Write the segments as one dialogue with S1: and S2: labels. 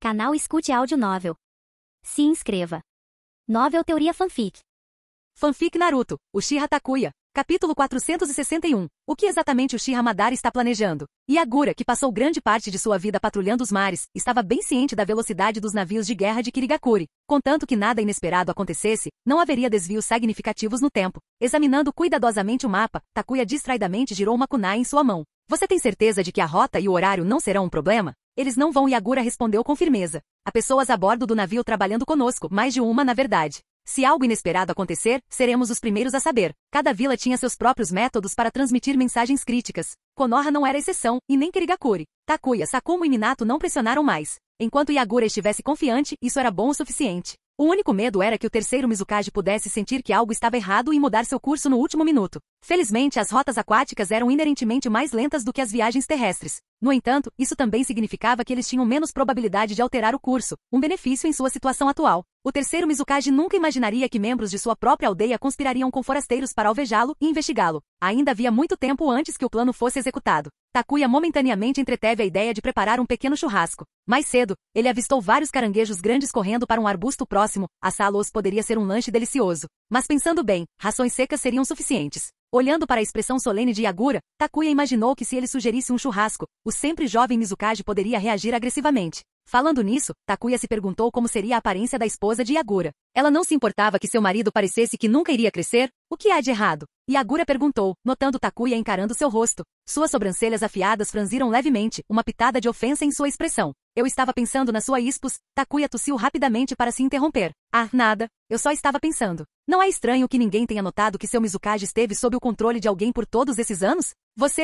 S1: Canal Escute Áudio Novel. Se inscreva. Novel Teoria Fanfic.
S2: Fanfic Naruto, Uchiha Takuya. Capítulo 461. O que exatamente Uchiha Madara está planejando? Yagura, que passou grande parte de sua vida patrulhando os mares, estava bem ciente da velocidade dos navios de guerra de Kirigakuri. Contanto que nada inesperado acontecesse, não haveria desvios significativos no tempo. Examinando cuidadosamente o mapa, Takuya distraidamente girou uma kunai em sua mão. Você tem certeza de que a rota e o horário não serão um problema? Eles não vão, Yagura respondeu com firmeza. Há pessoas a bordo do navio trabalhando conosco, mais de uma na verdade. Se algo inesperado acontecer, seremos os primeiros a saber. Cada vila tinha seus próprios métodos para transmitir mensagens críticas. Konoha não era exceção, e nem Kirigakuri. Takuya, Sakumo e Minato não pressionaram mais. Enquanto Yagura estivesse confiante, isso era bom o suficiente. O único medo era que o terceiro Mizukage pudesse sentir que algo estava errado e mudar seu curso no último minuto. Felizmente, as rotas aquáticas eram inerentemente mais lentas do que as viagens terrestres. No entanto, isso também significava que eles tinham menos probabilidade de alterar o curso, um benefício em sua situação atual. O terceiro Mizukage nunca imaginaria que membros de sua própria aldeia conspirariam com forasteiros para alvejá-lo e investigá-lo. Ainda havia muito tempo antes que o plano fosse executado. Takuya momentaneamente entreteve a ideia de preparar um pequeno churrasco. Mais cedo, ele avistou vários caranguejos grandes correndo para um arbusto próximo. Assá-los poderia ser um lanche delicioso. Mas pensando bem, rações secas seriam suficientes. Olhando para a expressão solene de Yagura, Takuya imaginou que se ele sugerisse um churrasco, o sempre jovem Mizukage poderia reagir agressivamente. Falando nisso, Takuya se perguntou como seria a aparência da esposa de Yagura. Ela não se importava que seu marido parecesse que nunca iria crescer? O que há de errado? Yagura perguntou, notando Takuya encarando seu rosto. Suas sobrancelhas afiadas franziram levemente, uma pitada de ofensa em sua expressão. Eu estava pensando na sua ispos. Takuya tossiu rapidamente para se interromper. Ah, nada. Eu só estava pensando. Não é estranho que ninguém tenha notado que seu Mizukage esteve sob o controle de alguém por todos esses anos?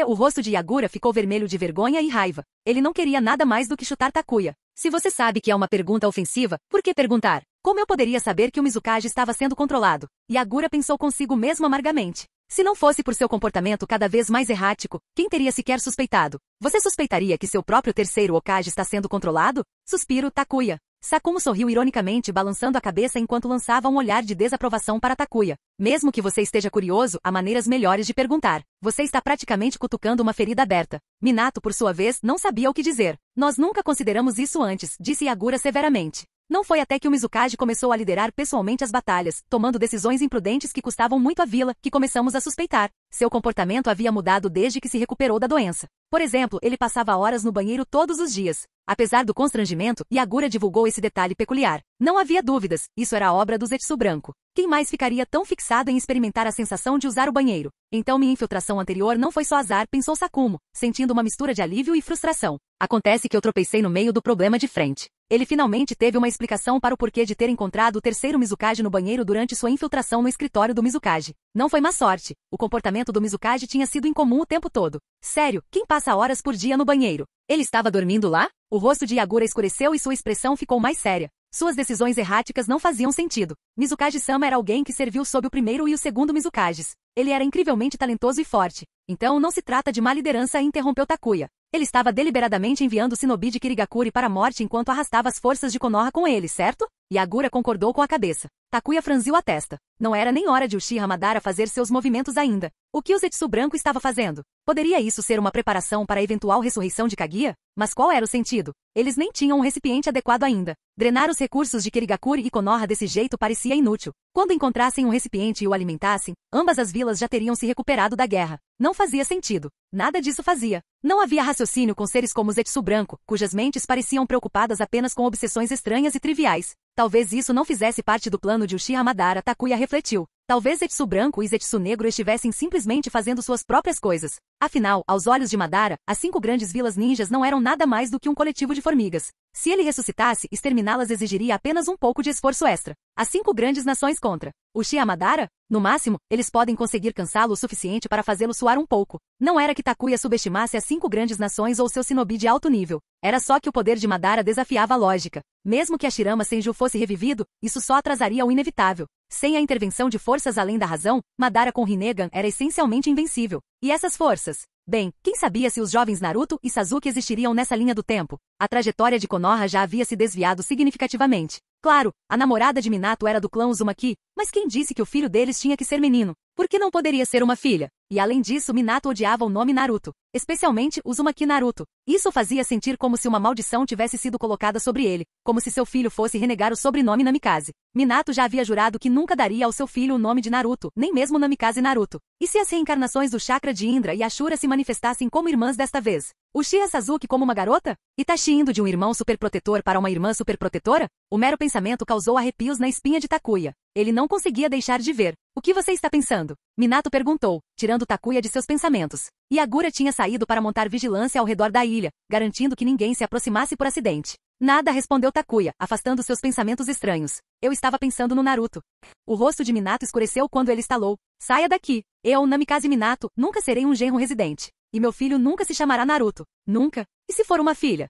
S2: O rosto de Yagura ficou vermelho de vergonha e raiva. Ele não queria nada mais do que chutar Takuya. Se você sabe que é uma pergunta ofensiva, por que perguntar? Como eu poderia saber que o Mizukage estava sendo controlado? Yagura pensou consigo mesmo amargamente. Se não fosse por seu comportamento cada vez mais errático, quem teria sequer suspeitado? Você suspeitaria que seu próprio terceiro Hokage está sendo controlado? Suspiro, Takuya. Sakumo sorriu ironicamente, balançando a cabeça enquanto lançava um olhar de desaprovação para Takuya. Mesmo que você esteja curioso, há maneiras melhores de perguntar. Você está praticamente cutucando uma ferida aberta. Minato, por sua vez, não sabia o que dizer. Nós nunca consideramos isso antes, disse Yagura severamente. Não foi até que o Mizukage começou a liderar pessoalmente as batalhas, tomando decisões imprudentes que custavam muito à vila, que começamos a suspeitar. Seu comportamento havia mudado desde que se recuperou da doença. Por exemplo, ele passava horas no banheiro todos os dias. Apesar do constrangimento, Yagura divulgou esse detalhe peculiar. Não havia dúvidas, isso era obra do Zetsu branco. Quem mais ficaria tão fixado em experimentar a sensação de usar o banheiro? Então minha infiltração anterior não foi só azar, pensou Sakumo, sentindo uma mistura de alívio e frustração. Acontece que eu tropecei no meio do problema de frente. Ele finalmente teve uma explicação para o porquê de ter encontrado o terceiro Mizukage no banheiro durante sua infiltração no escritório do Mizukage. Não foi má sorte. O comportamento do Mizukage tinha sido incomum o tempo todo. Sério, quem passa horas por dia no banheiro? Ele estava dormindo lá? O rosto de Yagura escureceu e sua expressão ficou mais séria. Suas decisões erráticas não faziam sentido. Mizukage-sama era alguém que serviu sob o primeiro e o segundo Mizukages. Ele era incrivelmente talentoso e forte. Então não se trata de má liderança, interrompeu Takuya. Ele estava deliberadamente enviando o shinobi de Kirigakuri para a morte enquanto arrastava as forças de Konoha com ele, certo? Yagura concordou com a cabeça. Takuya franziu a testa. Não era nem hora de Uchiha Madara fazer seus movimentos ainda. O que o Zetsu branco estava fazendo? Poderia isso ser uma preparação para a eventual ressurreição de Kaguya? Mas qual era o sentido? Eles nem tinham um recipiente adequado ainda. Drenar os recursos de Kirigakuri e Konoha desse jeito parecia inútil. Quando encontrassem um recipiente e o alimentassem, ambas as vilas já teriam se recuperado da guerra. Não fazia sentido. Nada disso fazia. Não havia raciocínio com seres como Zetsu branco, cujas mentes pareciam preocupadas apenas com obsessões estranhas e triviais. Talvez isso não fizesse parte do plano de Uchiha Madara, Takuya refletiu. Talvez Zetsu branco e Zetsu negro estivessem simplesmente fazendo suas próprias coisas. Afinal, aos olhos de Madara, as 5 grandes vilas ninjas não eram nada mais do que um coletivo de formigas. Se ele ressuscitasse, exterminá-las exigiria apenas um pouco de esforço extra. As 5 grandes nações contra Uchiha Madara? No máximo, eles podem conseguir cansá-lo o suficiente para fazê-lo suar um pouco. Não era que Takuya subestimasse as 5 grandes nações ou seu shinobi de alto nível. Era só que o poder de Madara desafiava a lógica. Mesmo que Hashirama Senju fosse revivido, isso só atrasaria o inevitável. Sem a intervenção de forças além da razão, Madara com Rinnegan era essencialmente invencível. E essas forças? Bem, quem sabia se os jovens Naruto e Sasuke existiriam nessa linha do tempo? A trajetória de Konoha já havia se desviado significativamente. Claro, a namorada de Minato era do clã Uzumaki, mas quem disse que o filho deles tinha que ser menino? Por que não poderia ser uma filha? E além disso, Minato odiava o nome Naruto, especialmente Uzumaki Naruto. Isso o fazia sentir como se uma maldição tivesse sido colocada sobre ele, como se seu filho fosse renegar o sobrenome Namikaze. Minato já havia jurado que nunca daria ao seu filho o nome de Naruto, nem mesmo Namikaze Naruto. E se as reencarnações do chakra de Indra e Ashura se manifestassem como irmãs desta vez? Uchiha Sasuke como uma garota? Itachi indo de um irmão superprotetor para uma irmã superprotetora? O mero pensamento causou arrepios na espinha de Takuya. Ele não conseguia deixar de ver. O que você está pensando? Minato perguntou, tirando Takuya de seus pensamentos. Yagura tinha saído para montar vigilância ao redor da ilha, garantindo que ninguém se aproximasse por acidente. Nada, respondeu Takuya, afastando seus pensamentos estranhos. Eu estava pensando no Naruto. O rosto de Minato escureceu quando ele estalou. Saia daqui. Eu, Namikaze Minato, nunca serei um genro residente. E meu filho nunca se chamará Naruto. Nunca? E se for uma filha?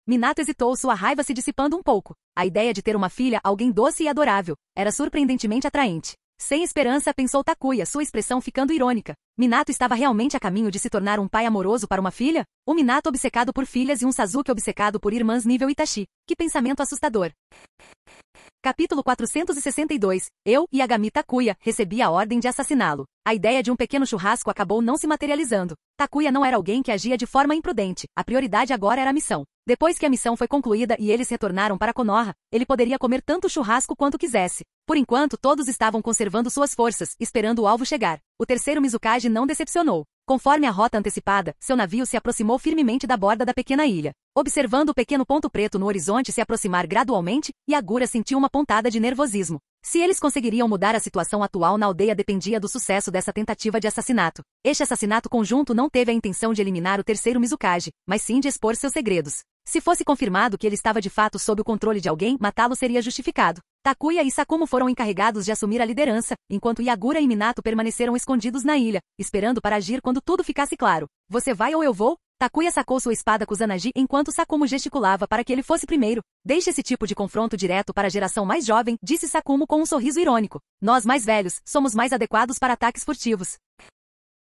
S2: Minato hesitou, sua raiva se dissipando um pouco. A ideia de ter uma filha, alguém doce e adorável, era surpreendentemente atraente. Sem esperança, pensou Takuya, sua expressão ficando irônica. Minato estava realmente a caminho de se tornar um pai amoroso para uma filha? Um Minato obcecado por filhas e um Sasuke obcecado por irmãs nível Itachi. Que pensamento assustador. Capítulo 462. Eu, Yagami Takuya, recebi a ordem de assassiná-lo. A ideia de um pequeno churrasco acabou não se materializando. Takuya não era alguém que agia de forma imprudente. A prioridade agora era a missão. Depois que a missão foi concluída e eles retornaram para Konoha, ele poderia comer tanto churrasco quanto quisesse. Por enquanto, todos estavam conservando suas forças, esperando o alvo chegar. O terceiro Mizukage não decepcionou. Conforme a rota antecipada, seu navio se aproximou firmemente da borda da pequena ilha. Observando o pequeno ponto preto no horizonte se aproximar gradualmente, Yagura sentiu uma pontada de nervosismo. Se eles conseguiriam mudar a situação atual na aldeia dependia do sucesso dessa tentativa de assassinato. Este assassinato conjunto não teve a intenção de eliminar o terceiro Mizukage, mas sim de expor seus segredos. Se fosse confirmado que ele estava de fato sob o controle de alguém, matá-lo seria justificado. Takuya e Sakumo foram encarregados de assumir a liderança, enquanto Yagura e Minato permaneceram escondidos na ilha, esperando para agir quando tudo ficasse claro. Você vai ou eu vou? Takuya sacou sua espada Kusanagi enquanto Sakumo gesticulava para que ele fosse primeiro. Deixe esse tipo de confronto direto para a geração mais jovem, disse Sakumo com um sorriso irônico. Nós mais velhos, somos mais adequados para ataques furtivos.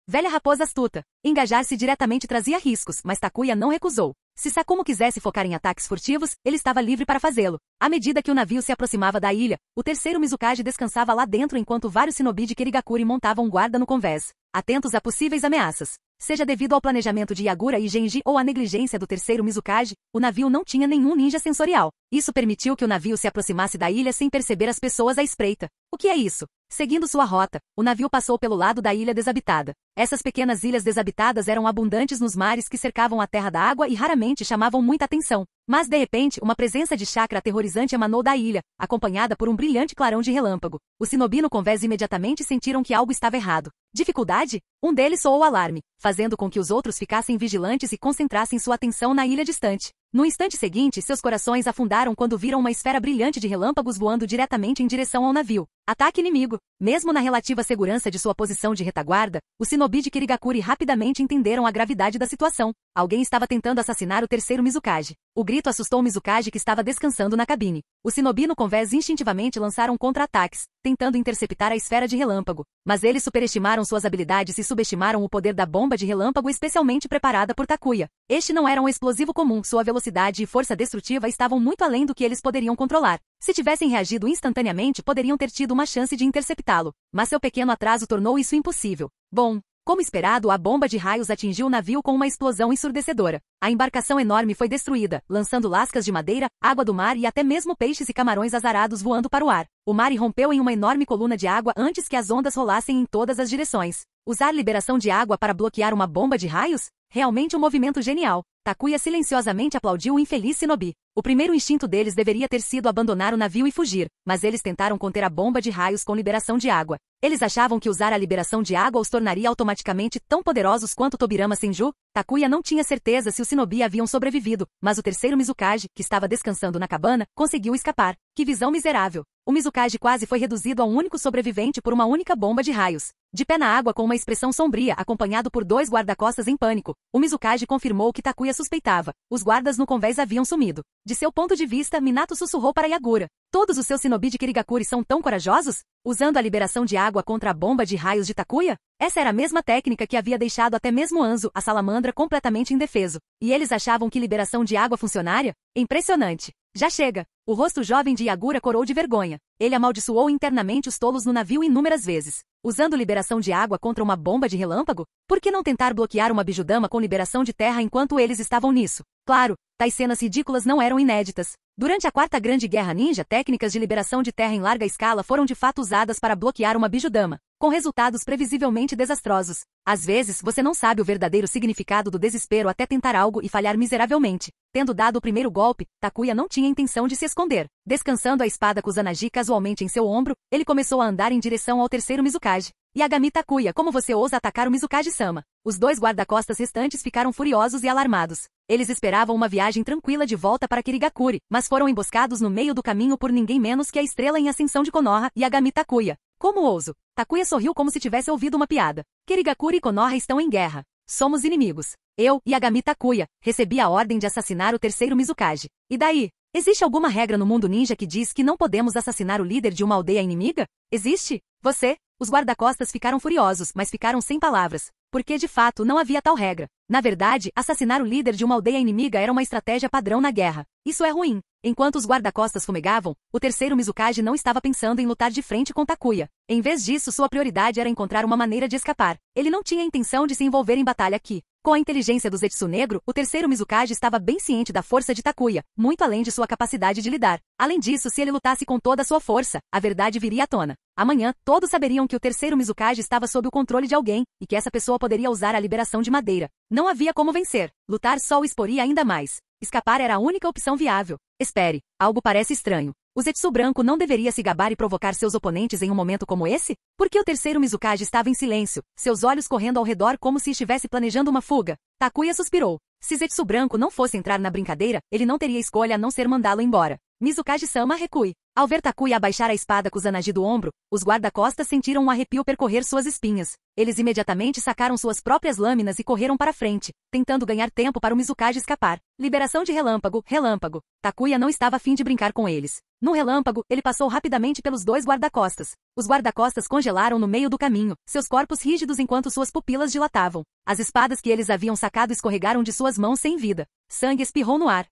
S2: Velha raposa astuta. Engajar-se diretamente trazia riscos, mas Takuya não recusou. Se Sakumo quisesse focar em ataques furtivos, ele estava livre para fazê-lo. À medida que o navio se aproximava da ilha, o terceiro Mizukage descansava lá dentro enquanto vários shinobi de Kirigakuri montavam guarda no convés, atentos a possíveis ameaças. Seja devido ao planejamento de Yagura e Genji ou à negligência do terceiro Mizukage, o navio não tinha nenhum ninja sensorial. Isso permitiu que o navio se aproximasse da ilha sem perceber as pessoas à espreita. O que é isso? Seguindo sua rota, o navio passou pelo lado da ilha desabitada. Essas pequenas ilhas desabitadas eram abundantes nos mares que cercavam a terra da água e raramente chamavam muita atenção. Mas de repente, uma presença de chakra aterrorizante emanou da ilha, acompanhada por um brilhante clarão de relâmpago. Os shinobi no convés imediatamente sentiram que algo estava errado. Dificuldade? Um deles soou o alarme, fazendo com que os outros ficassem vigilantes e concentrassem sua atenção na ilha distante. No instante seguinte, seus corações afundaram quando viram uma esfera brilhante de relâmpagos voando diretamente em direção ao navio. Ataque inimigo. Mesmo na relativa segurança de sua posição de retaguarda, os shinobi de Kirigakuri rapidamente entenderam a gravidade da situação. Alguém estava tentando assassinar o terceiro Mizukage. O grito assustou o Mizukage que estava descansando na cabine. Os shinobi no convés instintivamente lançaram contra-ataques, tentando interceptar a esfera de relâmpago. Mas eles superestimaram suas habilidades e subestimaram o poder da bomba de relâmpago especialmente preparada por Takuya. Este não era um explosivo comum, sua velocidade e força destrutiva estavam muito além do que eles poderiam controlar. Se tivessem reagido instantaneamente, poderiam ter tido uma chance de interceptá-lo. Mas seu pequeno atraso tornou isso impossível. Bom, como esperado, a bomba de raios atingiu o navio com uma explosão ensurdecedora. A embarcação enorme foi destruída, lançando lascas de madeira, água do mar e até mesmo peixes e camarões azarados voando para o ar. O mar irrompeu em uma enorme coluna de água antes que as ondas rolassem em todas as direções. Usar liberação de água para bloquear uma bomba de raios? Realmente um movimento genial. Takuya silenciosamente aplaudiu o infeliz shinobi. O primeiro instinto deles deveria ter sido abandonar o navio e fugir, mas eles tentaram conter a bomba de raios com liberação de água. Eles achavam que usar a liberação de água os tornaria automaticamente tão poderosos quanto Tobirama Senju? Takuya não tinha certeza se os shinobi haviam sobrevivido, mas o terceiro Mizukage, que estava descansando na cabana, conseguiu escapar. Que visão miserável! O Mizukage quase foi reduzido a um único sobrevivente por uma única bomba de raios. De pé na água com uma expressão sombria, acompanhado por dois guarda-costas em pânico, o Mizukage confirmou o que Takuya suspeitava. Os guardas no convés haviam sumido. De seu ponto de vista, Minato sussurrou para Yagura. Todos os seus shinobi de Kirigakuri são tão corajosos? Usando a liberação de água contra a bomba de raios de Takuya? Essa era a mesma técnica que havia deixado até mesmo Anzo, a salamandra, completamente indefeso. E eles achavam que liberação de água funcionaria? Impressionante. Já chega! O rosto jovem de Yagura corou de vergonha. Ele amaldiçoou internamente os tolos no navio inúmeras vezes. Usando liberação de água contra uma bomba de relâmpago? Por que não tentar bloquear uma bijudama com liberação de terra enquanto eles estavam nisso? Claro, tais cenas ridículas não eram inéditas. Durante a Quarta Grande Guerra Ninja, técnicas de liberação de terra em larga escala foram de fato usadas para bloquear uma bijudama, com resultados previsivelmente desastrosos. Às vezes, você não sabe o verdadeiro significado do desespero até tentar algo e falhar miseravelmente. Tendo dado o primeiro golpe, Takuya não tinha intenção de se esconder. Descansando a espada Kusanagi casualmente em seu ombro, ele começou a andar em direção ao terceiro Mizukage. Yagami Takuya, como você ousa atacar o Mizukage-sama? Os dois guarda-costas restantes ficaram furiosos e alarmados. Eles esperavam uma viagem tranquila de volta para Kirigakuri, mas foram emboscados no meio do caminho por ninguém menos que a estrela em ascensão de Konoha, Yagami Takuya. Como ouso? Takuya sorriu como se tivesse ouvido uma piada. Kirigakuri e Konoha estão em guerra. Somos inimigos. Eu, Yagami Takuya, recebi a ordem de assassinar o terceiro Mizukage. E daí? Existe alguma regra no mundo ninja que diz que não podemos assassinar o líder de uma aldeia inimiga? Existe? Você? Os guarda-costas ficaram furiosos, mas ficaram sem palavras. Porque de fato não havia tal regra. Na verdade, assassinar o líder de uma aldeia inimiga era uma estratégia padrão na guerra. Isso é ruim. Enquanto os guarda-costas fumegavam, o terceiro Mizukage não estava pensando em lutar de frente com Takuya. Em vez disso, sua prioridade era encontrar uma maneira de escapar. Ele não tinha intenção de se envolver em batalha aqui. Com a inteligência do Zetsu Negro, o terceiro Mizukage estava bem ciente da força de Takuya, muito além de sua capacidade de lidar. Além disso, se ele lutasse com toda a sua força, a verdade viria à tona. Amanhã, todos saberiam que o terceiro Mizukage estava sob o controle de alguém, e que essa pessoa poderia usar a liberação de madeira. Não havia como vencer. Lutar só o exporia ainda mais. Escapar era a única opção viável. Espere, algo parece estranho. O Zetsu branco não deveria se gabar e provocar seus oponentes em um momento como esse? Por que o terceiro Mizukage estava em silêncio, seus olhos correndo ao redor como se estivesse planejando uma fuga? Takuya suspirou. Se Zetsu branco não fosse entrar na brincadeira, ele não teria escolha a não ser mandá-lo embora. Mizukage-sama recue. Ao ver Takuya abaixar a espada Kusanagi do ombro, os guarda-costas sentiram um arrepio percorrer suas espinhas. Eles imediatamente sacaram suas próprias lâminas e correram para frente, tentando ganhar tempo para o Mizukage escapar. Liberação de relâmpago, relâmpago. Takuya não estava a fim de brincar com eles. Num relâmpago, ele passou rapidamente pelos dois guarda-costas. Os guarda-costas congelaram no meio do caminho, seus corpos rígidos enquanto suas pupilas dilatavam. As espadas que eles haviam sacado escorregaram de suas mãos sem vida. Sangue espirrou no ar.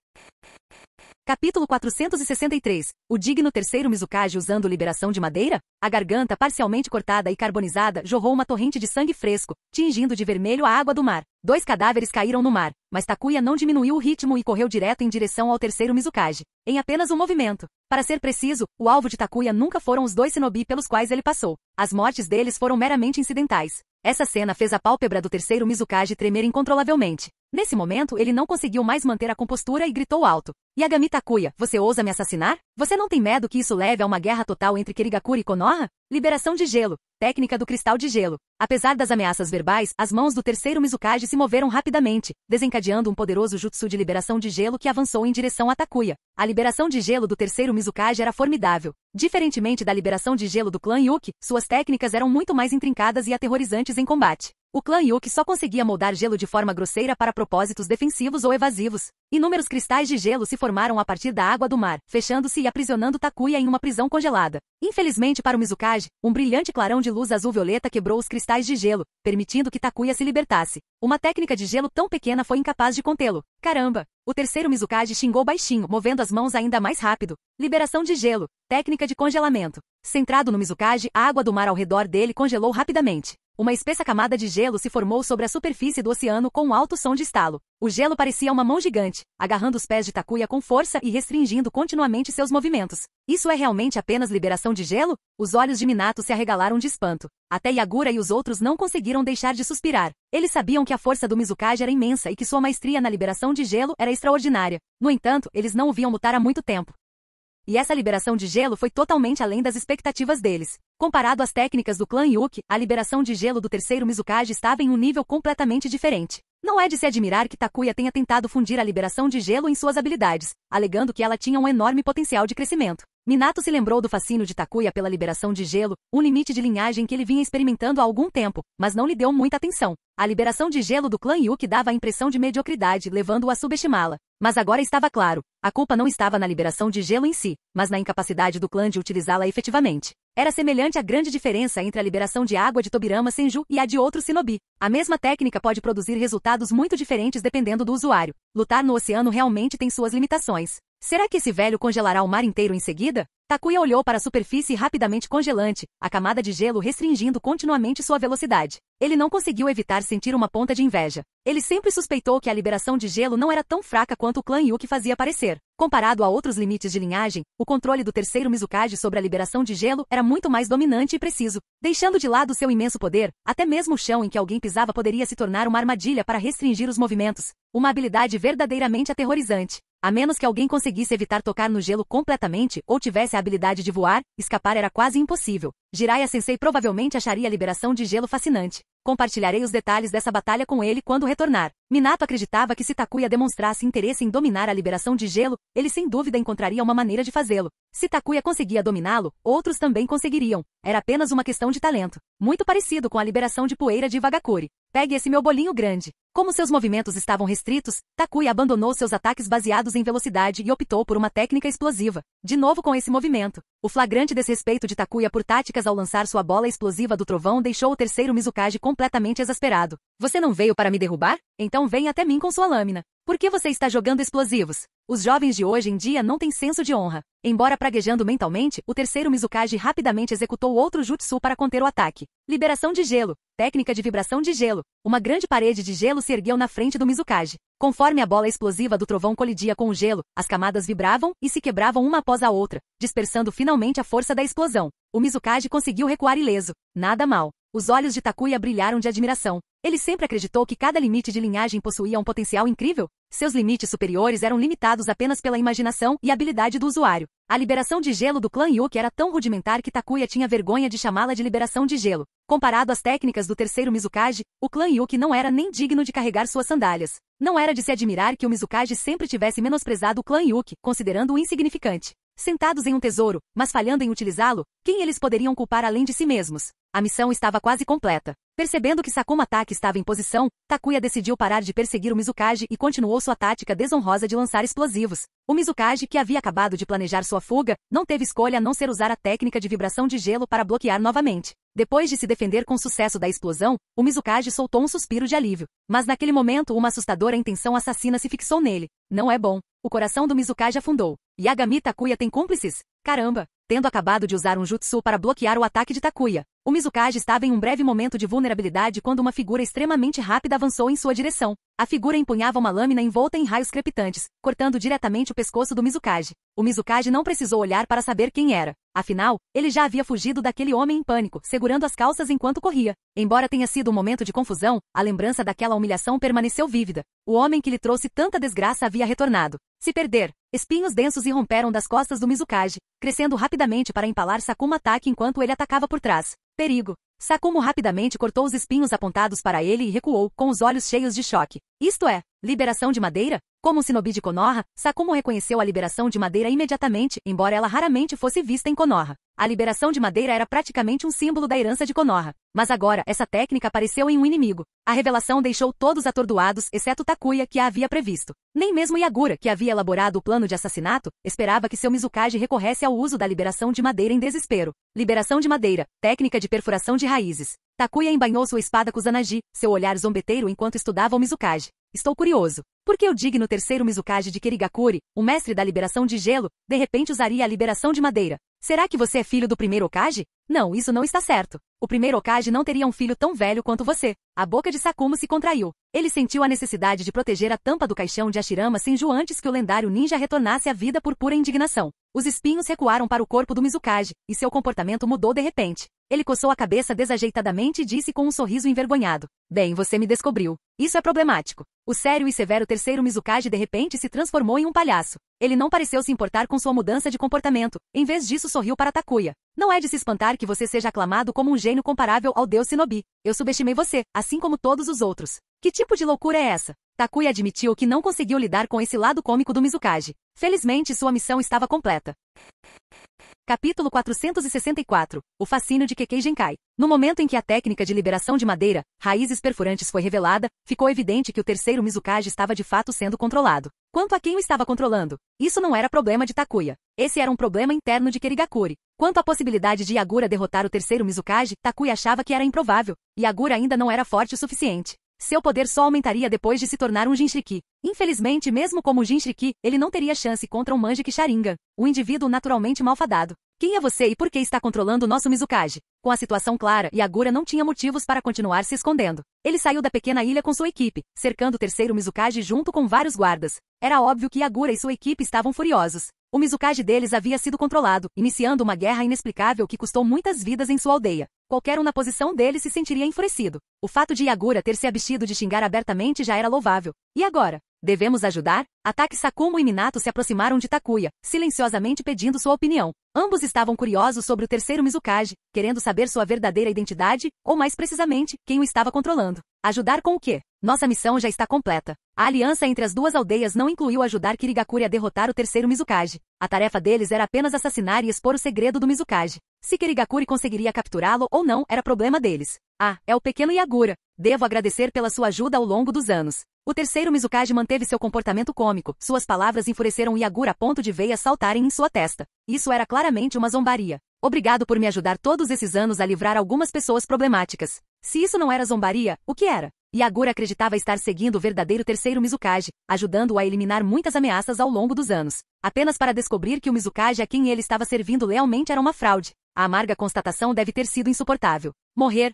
S2: Capítulo 463. O digno terceiro Mizukage usando liberação de madeira? A garganta parcialmente cortada e carbonizada jorrou uma torrente de sangue fresco, tingindo de vermelho a água do mar. 2 cadáveres caíram no mar, mas Takuya não diminuiu o ritmo e correu direto em direção ao terceiro Mizukage. Em apenas um movimento. Para ser preciso, o alvo de Takuya nunca foram os 2 shinobi pelos quais ele passou. As mortes deles foram meramente incidentais. Essa cena fez a pálpebra do terceiro Mizukage tremer incontrolavelmente. Nesse momento, ele não conseguiu mais manter a compostura e gritou alto. Yagami Takuya, você ousa me assassinar? Você não tem medo que isso leve a uma guerra total entre Kirigakuri e Konoha? Liberação de gelo. Técnica do cristal de gelo. Apesar das ameaças verbais, as mãos do terceiro Mizukage se moveram rapidamente, desencadeando um poderoso jutsu de liberação de gelo que avançou em direção a Takuya. A liberação de gelo do terceiro Mizukage era formidável. Diferentemente da liberação de gelo do clã Yuki, suas técnicas eram muito mais intrincadas e aterrorizantes em combate. O clã Yuki só conseguia moldar gelo de forma grosseira para propósitos defensivos ou evasivos. Inúmeros cristais de gelo se formaram a partir da água do mar, fechando-se e aprisionando Takuya em uma prisão congelada. Infelizmente para o Mizukage, um brilhante clarão de luz azul-violeta quebrou os cristais de gelo, permitindo que Takuya se libertasse. Uma técnica de gelo tão pequena foi incapaz de contê-lo. Caramba! O terceiro Mizukage xingou baixinho, movendo as mãos ainda mais rápido. Liberação de gelo. Técnica de congelamento. Centrado no Mizukage, a água do mar ao redor dele congelou rapidamente. Uma espessa camada de gelo se formou sobre a superfície do oceano com um alto som de estalo. O gelo parecia uma mão gigante, agarrando os pés de Takuya com força e restringindo continuamente seus movimentos. Isso é realmente apenas liberação de gelo? Os olhos de Minato se arregalaram de espanto. Até Yagura e os outros não conseguiram deixar de suspirar. Eles sabiam que a força do Mizukage era imensa e que sua maestria na liberação de gelo era extraordinária. No entanto, eles não o viam lutar há muito tempo. E essa liberação de gelo foi totalmente além das expectativas deles. Comparado às técnicas do clã Yuki, a liberação de gelo do terceiro Mizukage estava em um nível completamente diferente. Não é de se admirar que Takuya tenha tentado fundir a liberação de gelo em suas habilidades, alegando que ela tinha um enorme potencial de crescimento. Minato se lembrou do fascínio de Takuya pela liberação de gelo, um limite de linhagem que ele vinha experimentando há algum tempo, mas não lhe deu muita atenção. A liberação de gelo do clã Yuki dava a impressão de mediocridade, levando-o a subestimá-la. Mas agora estava claro, a culpa não estava na liberação de gelo em si, mas na incapacidade do clã de utilizá-la efetivamente. Era semelhante à grande diferença entre a liberação de água de Tobirama Senju e a de outro shinobi. A mesma técnica pode produzir resultados muito diferentes dependendo do usuário. Lutar no oceano realmente tem suas limitações. Será que esse velho congelará o mar inteiro em seguida? Takuya olhou para a superfície rapidamente congelante, a camada de gelo restringindo continuamente sua velocidade. Ele não conseguiu evitar sentir uma ponta de inveja. Ele sempre suspeitou que a liberação de gelo não era tão fraca quanto o clã Yuki fazia parecer. Comparado a outros limites de linhagem, o controle do terceiro Mizukage sobre a liberação de gelo era muito mais dominante e preciso. Deixando de lado seu imenso poder, até mesmo o chão em que alguém pisava poderia se tornar uma armadilha para restringir os movimentos. Uma habilidade verdadeiramente aterrorizante. A menos que alguém conseguisse evitar tocar no gelo completamente ou tivesse a habilidade de voar, escapar era quase impossível. Jiraiya-sensei provavelmente acharia a liberação de gelo fascinante. Compartilharei os detalhes dessa batalha com ele quando retornar. Minato acreditava que se Takuya demonstrasse interesse em dominar a liberação de gelo, ele sem dúvida encontraria uma maneira de fazê-lo. Se Takuya conseguia dominá-lo, outros também conseguiriam. Era apenas uma questão de talento. Muito parecido com a liberação de poeira de Wagakure. Pegue esse meu bolinho grande. Como seus movimentos estavam restritos, Takuya abandonou seus ataques baseados em velocidade e optou por uma técnica explosiva. De novo com esse movimento. O flagrante desrespeito de Takuya por táticas ao lançar sua bola explosiva do trovão deixou o terceiro Mizukage completamente exasperado. Você não veio para me derrubar? Então venha até mim com sua lâmina. Por que você está jogando explosivos? Os jovens de hoje em dia não têm senso de honra. Embora praguejando mentalmente, o terceiro Mizukage rapidamente executou outro jutsu para conter o ataque. Liberação de gelo. Técnica de vibração de gelo. Uma grande parede de gelo se ergueu na frente do Mizukage. Conforme a bola explosiva do trovão colidia com o gelo, as camadas vibravam e se quebravam uma após a outra, dispersando finalmente a força da explosão. O Mizukage conseguiu recuar ileso. Nada mal. Os olhos de Takuya brilharam de admiração. Ele sempre acreditou que cada limite de linhagem possuía um potencial incrível. Seus limites superiores eram limitados apenas pela imaginação e habilidade do usuário. A liberação de gelo do clã Yuki era tão rudimentar que Takuya tinha vergonha de chamá-la de liberação de gelo. Comparado às técnicas do terceiro Mizukage, o clã Yuki não era nem digno de carregar suas sandálias. Não era de se admirar que o Mizukage sempre tivesse menosprezado o clã Yuki, considerando-o insignificante. Sentados em um tesouro, mas falhando em utilizá-lo, quem eles poderiam culpar além de si mesmos? A missão estava quase completa. Percebendo que Sakuma Taki estava em posição, Takuya decidiu parar de perseguir o Mizukage e continuou sua tática desonrosa de lançar explosivos. O Mizukage, que havia acabado de planejar sua fuga, não teve escolha a não ser usar a técnica de vibração de gelo para bloquear novamente. Depois de se defender com sucesso da explosão, o Mizukage soltou um suspiro de alívio. Mas naquele momento uma assustadora intenção assassina se fixou nele. Não é bom. O coração do Mizukage afundou. Yagami Takuya tem cúmplices? Caramba! Tendo acabado de usar um jutsu para bloquear o ataque de Takuya, o Mizukage estava em um breve momento de vulnerabilidade quando uma figura extremamente rápida avançou em sua direção. A figura empunhava uma lâmina envolta em raios crepitantes, cortando diretamente o pescoço do Mizukage. O Mizukage não precisou olhar para saber quem era. Afinal, ele já havia fugido daquele homem em pânico, segurando as calças enquanto corria. Embora tenha sido um momento de confusão, a lembrança daquela humilhação permaneceu vívida. O homem que lhe trouxe tanta desgraça havia retornado. Se perder. Espinhos densos irromperam das costas do Mizukage, crescendo rapidamente para empalar Sakuma Taki enquanto ele atacava por trás. Perigo. Sakumo rapidamente cortou os espinhos apontados para ele e recuou, com os olhos cheios de choque. Isto é, liberação de madeira? Como um shinobi de Konoha, Sakumo reconheceu a liberação de madeira imediatamente, embora ela raramente fosse vista em Konoha. A liberação de madeira era praticamente um símbolo da herança de Konoha. Mas agora, essa técnica apareceu em um inimigo. A revelação deixou todos atordoados, exceto Takuya, que a havia previsto. Nem mesmo Yagura, que havia elaborado o plano de assassinato, esperava que seu Mizukage recorresse ao uso da liberação de madeira em desespero. Liberação de madeira, técnica de perfuração de raízes. Takuya embainhou sua espada Kusanagi, seu olhar zombeteiro enquanto estudava o Mizukage. Estou curioso. Por que o digno terceiro Mizukage de Kirigakure, o mestre da liberação de gelo, de repente usaria a liberação de madeira? Será que você é filho do primeiro Hokage? Não, isso não está certo. O primeiro Hokage não teria um filho tão velho quanto você. A boca de Sakumo se contraiu. Ele sentiu a necessidade de proteger a tampa do caixão de Hashirama Senju antes que o lendário ninja retornasse à vida por pura indignação. Os espinhos recuaram para o corpo do Mizukage, e seu comportamento mudou de repente. Ele coçou a cabeça desajeitadamente e disse com um sorriso envergonhado. Bem, você me descobriu. Isso é problemático. O sério e severo terceiro Mizukage de repente se transformou em um palhaço. Ele não pareceu se importar com sua mudança de comportamento. Em vez disso sorriu para Takuya. Não é de se espantar que você seja aclamado como um gênio comparável ao deus Shinobi. Eu subestimei você, assim como todos os outros. Que tipo de loucura é essa? Takuya admitiu que não conseguiu lidar com esse lado cômico do Mizukage. Felizmente sua missão estava completa. Capítulo 464. O fascínio de Kekkei Genkai. No momento em que a técnica de liberação de madeira, raízes perfurantes foi revelada, ficou evidente que o terceiro Mizukage estava de fato sendo controlado. Quanto a quem o estava controlando, isso não era problema de Takuya. Esse era um problema interno de Kirigakure. Quanto à possibilidade de Yagura derrotar o terceiro Mizukage, Takuya achava que era improvável. Yagura ainda não era forte o suficiente. Seu poder só aumentaria depois de se tornar um Jinchuriki. Infelizmente, mesmo como Jinchuriki, ele não teria chance contra um Manjiki Sharingan, um indivíduo naturalmente malfadado. Quem é você e por que está controlando nosso Mizukage? Com a situação clara, Yagura não tinha motivos para continuar se escondendo. Ele saiu da pequena ilha com sua equipe, cercando o terceiro Mizukage junto com vários guardas. Era óbvio que Yagura e sua equipe estavam furiosos. O Mizukage deles havia sido controlado, iniciando uma guerra inexplicável que custou muitas vidas em sua aldeia. Qualquer um na posição dele se sentiria enfurecido. O fato de Yagura ter se abstido de xingar abertamente já era louvável. E agora? Devemos ajudar? Ataki Sakumo e Minato se aproximaram de Takuya, silenciosamente pedindo sua opinião. Ambos estavam curiosos sobre o terceiro Mizukage, querendo saber sua verdadeira identidade, ou mais precisamente, quem o estava controlando. Ajudar com o quê? Nossa missão já está completa. A aliança entre as duas aldeias não incluiu ajudar Kirigakuri a derrotar o terceiro Mizukage. A tarefa deles era apenas assassinar e expor o segredo do Mizukage. Se Kirigakuri conseguiria capturá-lo ou não era problema deles. Ah, é o pequeno Yagura. Devo agradecer pela sua ajuda ao longo dos anos. O terceiro Mizukage manteve seu comportamento cômico. Suas palavras enfureceram Yagura a ponto de veias saltarem em sua testa. Isso era claramente uma zombaria. Obrigado por me ajudar todos esses anos a livrar algumas pessoas problemáticas. Se isso não era zombaria, o que era? Yagura acreditava estar seguindo o verdadeiro terceiro Mizukage, ajudando-o a eliminar muitas ameaças ao longo dos anos. Apenas para descobrir que o Mizukage a quem ele estava servindo lealmente era uma fraude. A amarga constatação deve ter sido insuportável. Morrer.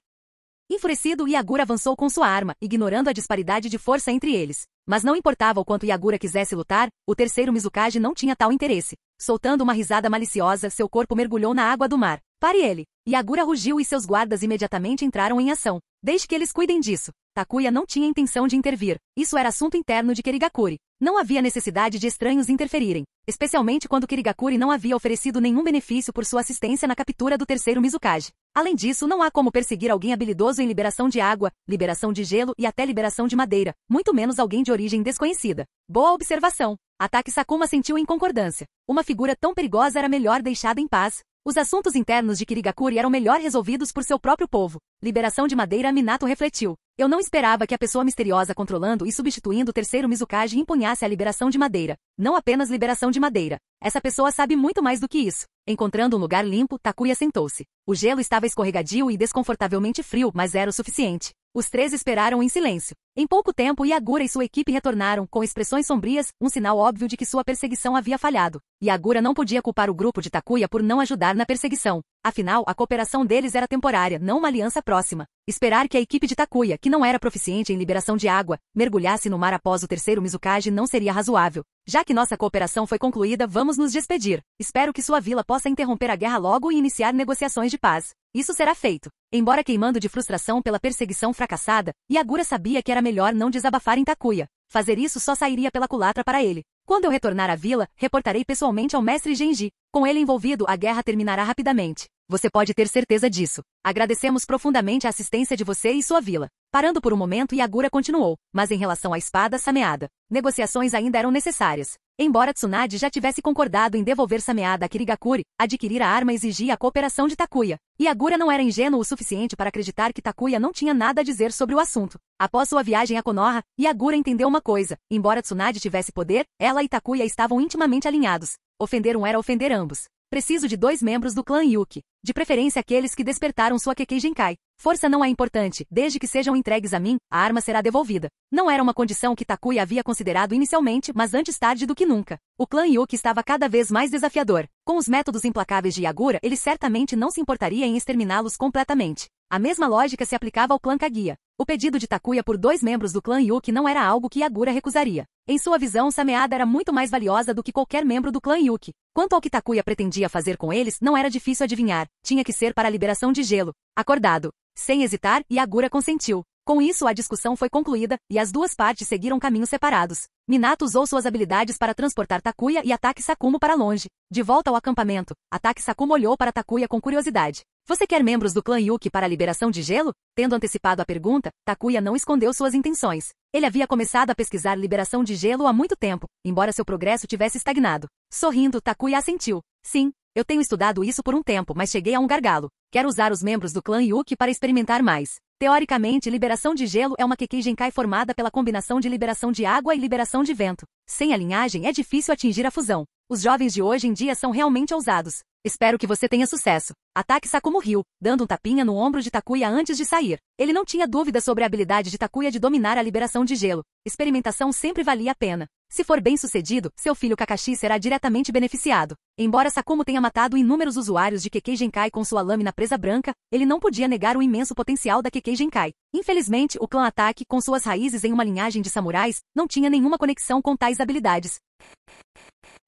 S2: Enfurecido, Yagura avançou com sua arma, ignorando a disparidade de força entre eles. Mas não importava o quanto Yagura quisesse lutar, o terceiro Mizukage não tinha tal interesse. Soltando uma risada maliciosa, seu corpo mergulhou na água do mar. Pare ele! Yagura rugiu e seus guardas imediatamente entraram em ação. Deixe que eles cuidem disso. Takuya não tinha intenção de intervir. Isso era assunto interno de Kirigakuri. Não havia necessidade de estranhos interferirem, especialmente quando Kirigakuri não havia oferecido nenhum benefício por sua assistência na captura do terceiro Mizukage. Além disso, não há como perseguir alguém habilidoso em liberação de água, liberação de gelo e até liberação de madeira, muito menos alguém de origem desconhecida. Boa observação. Ataki Sakuma sentiu em concordância. Uma figura tão perigosa era melhor deixada em paz. Os assuntos internos de Kirigakuri eram melhor resolvidos por seu próprio povo. Liberação de madeira. Minato refletiu. Eu não esperava que a pessoa misteriosa controlando e substituindo o terceiro Mizukage empunhasse a liberação de madeira. Não apenas liberação de madeira. Essa pessoa sabe muito mais do que isso. Encontrando um lugar limpo, Takuya sentou-se. O gelo estava escorregadio e desconfortavelmente frio, mas era o suficiente. Os três esperaram em silêncio. Em pouco tempo, Yagura e sua equipe retornaram, com expressões sombrias, um sinal óbvio de que sua perseguição havia falhado. Yagura não podia culpar o grupo de Takuya por não ajudar na perseguição. Afinal, a cooperação deles era temporária, não uma aliança próxima. Esperar que a equipe de Takuya, que não era proficiente em liberação de água, mergulhasse no mar após o terceiro Mizukage não seria razoável. Já que nossa cooperação foi concluída, vamos nos despedir. Espero que sua vila possa interromper a guerra logo e iniciar negociações de paz. Isso será feito. Embora queimando de frustração pela perseguição fracassada, Yagura sabia que era melhor não desabafar em Takuya. Fazer isso só sairia pela culatra para ele. Quando eu retornar à vila, reportarei pessoalmente ao mestre Genji. Com ele envolvido, a guerra terminará rapidamente. Você pode ter certeza disso. Agradecemos profundamente a assistência de você e sua vila. Parando por um momento, Yagura continuou. Mas em relação à espada Sameada, negociações ainda eram necessárias. Embora Tsunade já tivesse concordado em devolver Sameada a Kirigakuri, adquirir a arma exigia a cooperação de Takuya. Yagura não era ingênuo o suficiente para acreditar que Takuya não tinha nada a dizer sobre o assunto. Após sua viagem a Konoha, Yagura entendeu uma coisa. Embora Tsunade tivesse poder, ela e Takuya estavam intimamente alinhados. Ofender um era ofender ambos. Preciso de 2 membros do clã Yuki. De preferência aqueles que despertaram sua Kekkei Genkai. Força não é importante, desde que sejam entregues a mim, a arma será devolvida. Não era uma condição que Takuya havia considerado inicialmente, mas antes tarde do que nunca. O clã Yuki estava cada vez mais desafiador. Com os métodos implacáveis de Yagura, ele certamente não se importaria em exterminá-los completamente. A mesma lógica se aplicava ao clã Kaguya. O pedido de Takuya por 2 membros do clã Yuki não era algo que Yagura recusaria. Em sua visão, Sameada era muito mais valiosa do que qualquer membro do clã Yuki. Quanto ao que Takuya pretendia fazer com eles, não era difícil adivinhar. Tinha que ser para a liberação de gelo. Acordado. Sem hesitar, Yagura consentiu. Com isso, a discussão foi concluída, e as duas partes seguiram caminhos separados. Minato usou suas habilidades para transportar Takuya e Ataki Sakumo para longe. De volta ao acampamento, Ataki Sakumo olhou para Takuya com curiosidade. Você quer membros do clã Yuki para a liberação de gelo? Tendo antecipado a pergunta, Takuya não escondeu suas intenções. Ele havia começado a pesquisar liberação de gelo há muito tempo, embora seu progresso tivesse estagnado. Sorrindo, Takuya assentiu. Sim, eu tenho estudado isso por um tempo, mas cheguei a um gargalo. Quero usar os membros do clã Yuki para experimentar mais. Teoricamente, liberação de gelo é uma Kekkei Genkai formada pela combinação de liberação de água e liberação de vento. Sem a linhagem, é difícil atingir a fusão. Os jovens de hoje em dia são realmente ousados. Espero que você tenha sucesso. Ataki Sakumo riu, dando um tapinha no ombro de Takuya antes de sair. Ele não tinha dúvida sobre a habilidade de Takuya de dominar a liberação de gelo. Experimentação sempre valia a pena. Se for bem sucedido, seu filho Kakashi será diretamente beneficiado. Embora Sakumo tenha matado inúmeros usuários de Kekkei Genkai com sua lâmina presa branca, ele não podia negar o imenso potencial da Kekkei Genkai. Infelizmente, o clã Ataki, com suas raízes em uma linhagem de samurais, não tinha nenhuma conexão com tais habilidades.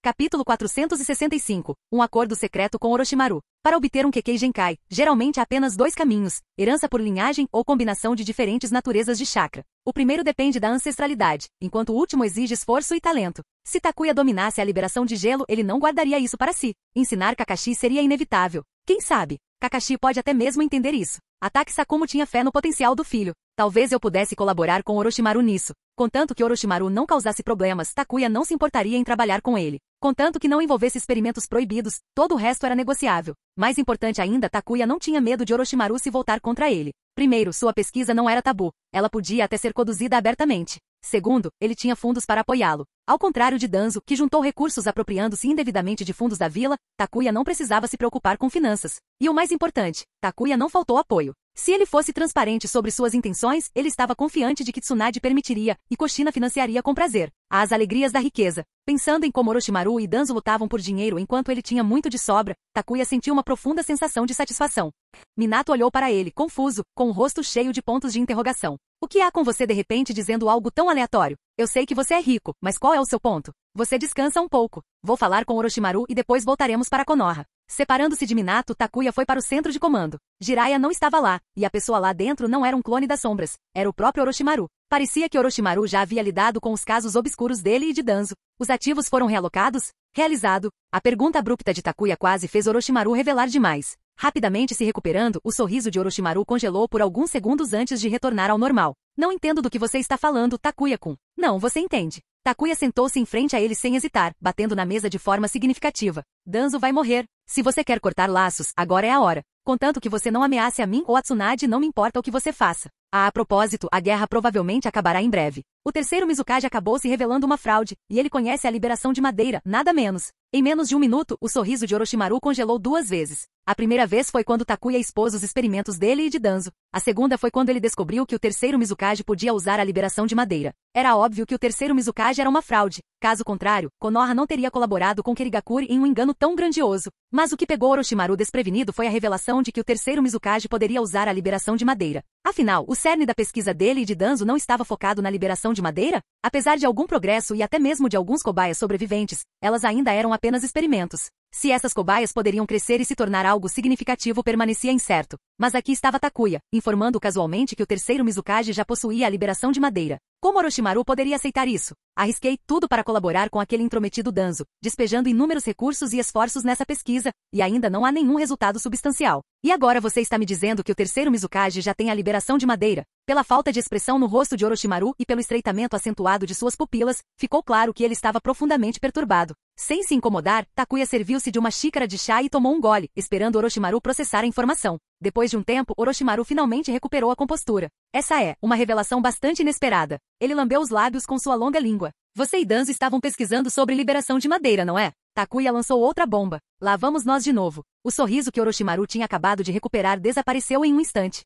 S2: Capítulo 465. Um acordo secreto com Orochimaru. Para obter um Kekkei Genkai, geralmente há apenas 2 caminhos, herança por linhagem ou combinação de diferentes naturezas de chakra. O primeiro depende da ancestralidade, enquanto o último exige esforço e talento. Se Takuya dominasse a liberação de gelo, ele não guardaria isso para si. Ensinar Kakashi seria inevitável. Quem sabe? Kakashi pode até mesmo entender isso. Ataki Sakumo tinha fé no potencial do filho. Talvez eu pudesse colaborar com Orochimaru nisso. Contanto que Orochimaru não causasse problemas, Takuya não se importaria em trabalhar com ele. Contanto que não envolvesse experimentos proibidos, todo o resto era negociável. Mais importante ainda, Takuya não tinha medo de Orochimaru se voltar contra ele. Primeiro, sua pesquisa não era tabu. Ela podia até ser conduzida abertamente. Segundo, ele tinha fundos para apoiá-lo. Ao contrário de Danzo, que juntou recursos apropriando-se indevidamente de fundos da vila, Takuya não precisava se preocupar com finanças. E o mais importante, Takuya não faltou apoio. Se ele fosse transparente sobre suas intenções, ele estava confiante de que Tsunade permitiria, e Kushina financiaria com prazer. As alegrias da riqueza. Pensando em como Orochimaru e Danzo lutavam por dinheiro enquanto ele tinha muito de sobra, Takuya sentiu uma profunda sensação de satisfação. Minato olhou para ele, confuso, com o rosto cheio de pontos de interrogação. O que há com você de repente dizendo algo tão aleatório? Eu sei que você é rico, mas qual é o seu ponto? Você descansa um pouco. Vou falar com Orochimaru e depois voltaremos para Konoha. Separando-se de Minato, Takuya foi para o centro de comando. Jiraiya não estava lá, e a pessoa lá dentro não era um clone das sombras, era o próprio Orochimaru. Parecia que Orochimaru já havia lidado com os casos obscuros dele e de Danzo. Os ativos foram realocados? Realizado. A pergunta abrupta de Takuya quase fez Orochimaru revelar demais. Rapidamente se recuperando, o sorriso de Orochimaru congelou por alguns segundos antes de retornar ao normal. Não entendo do que você está falando, Takuya-kun. Não, você entende. Takuya sentou-se em frente a ele sem hesitar, batendo na mesa de forma significativa. Danzo vai morrer. Se você quer cortar laços, agora é a hora. Contanto que você não ameace a mim ou a Tsunade, não me importa o que você faça. A propósito, a guerra provavelmente acabará em breve. O terceiro Mizukage acabou se revelando uma fraude, e ele conhece a liberação de madeira, nada menos. Em menos de um minuto, o sorriso de Orochimaru congelou 2 vezes. A primeira vez foi quando Takuya expôs os experimentos dele e de Danzo. A segunda foi quando ele descobriu que o terceiro Mizukage podia usar a liberação de madeira. Era óbvio que o terceiro Mizukage era uma fraude. Caso contrário, Konoha não teria colaborado com Kirigakure em um engano tão grandioso. Mas o que pegou Orochimaru desprevenido foi a revelação de que o terceiro Mizukage poderia usar a liberação de madeira. Afinal, o cerne da pesquisa dele e de Danzo não estava focado na liberação de madeira? Apesar de algum progresso e até mesmo de alguns cobaias sobreviventes, elas ainda eram apenas experimentos. Se essas cobaias poderiam crescer e se tornar algo significativo permanecia incerto. Mas aqui estava Takuya, informando casualmente que o terceiro Mizukage já possuía a liberação de madeira. Como Orochimaru poderia aceitar isso? Arrisquei tudo para colaborar com aquele intrometido Danzo, despejando inúmeros recursos e esforços nessa pesquisa, e ainda não há nenhum resultado substancial. E agora você está me dizendo que o terceiro Mizukage já tem a liberação de madeira? Pela falta de expressão no rosto de Orochimaru e pelo estreitamento acentuado de suas pupilas, ficou claro que ele estava profundamente perturbado. Sem se incomodar, Takuya serviu-se de uma xícara de chá e tomou um gole, esperando Orochimaru processar a informação. Depois de um tempo, Orochimaru finalmente recuperou a compostura. Essa é uma revelação bastante inesperada. Ele lambeu os lábios com sua longa língua. Você e Danzo estavam pesquisando sobre liberação de madeira, não é? Takuya lançou outra bomba. Lá vamos nós de novo. O sorriso que Orochimaru tinha acabado de recuperar desapareceu em um instante.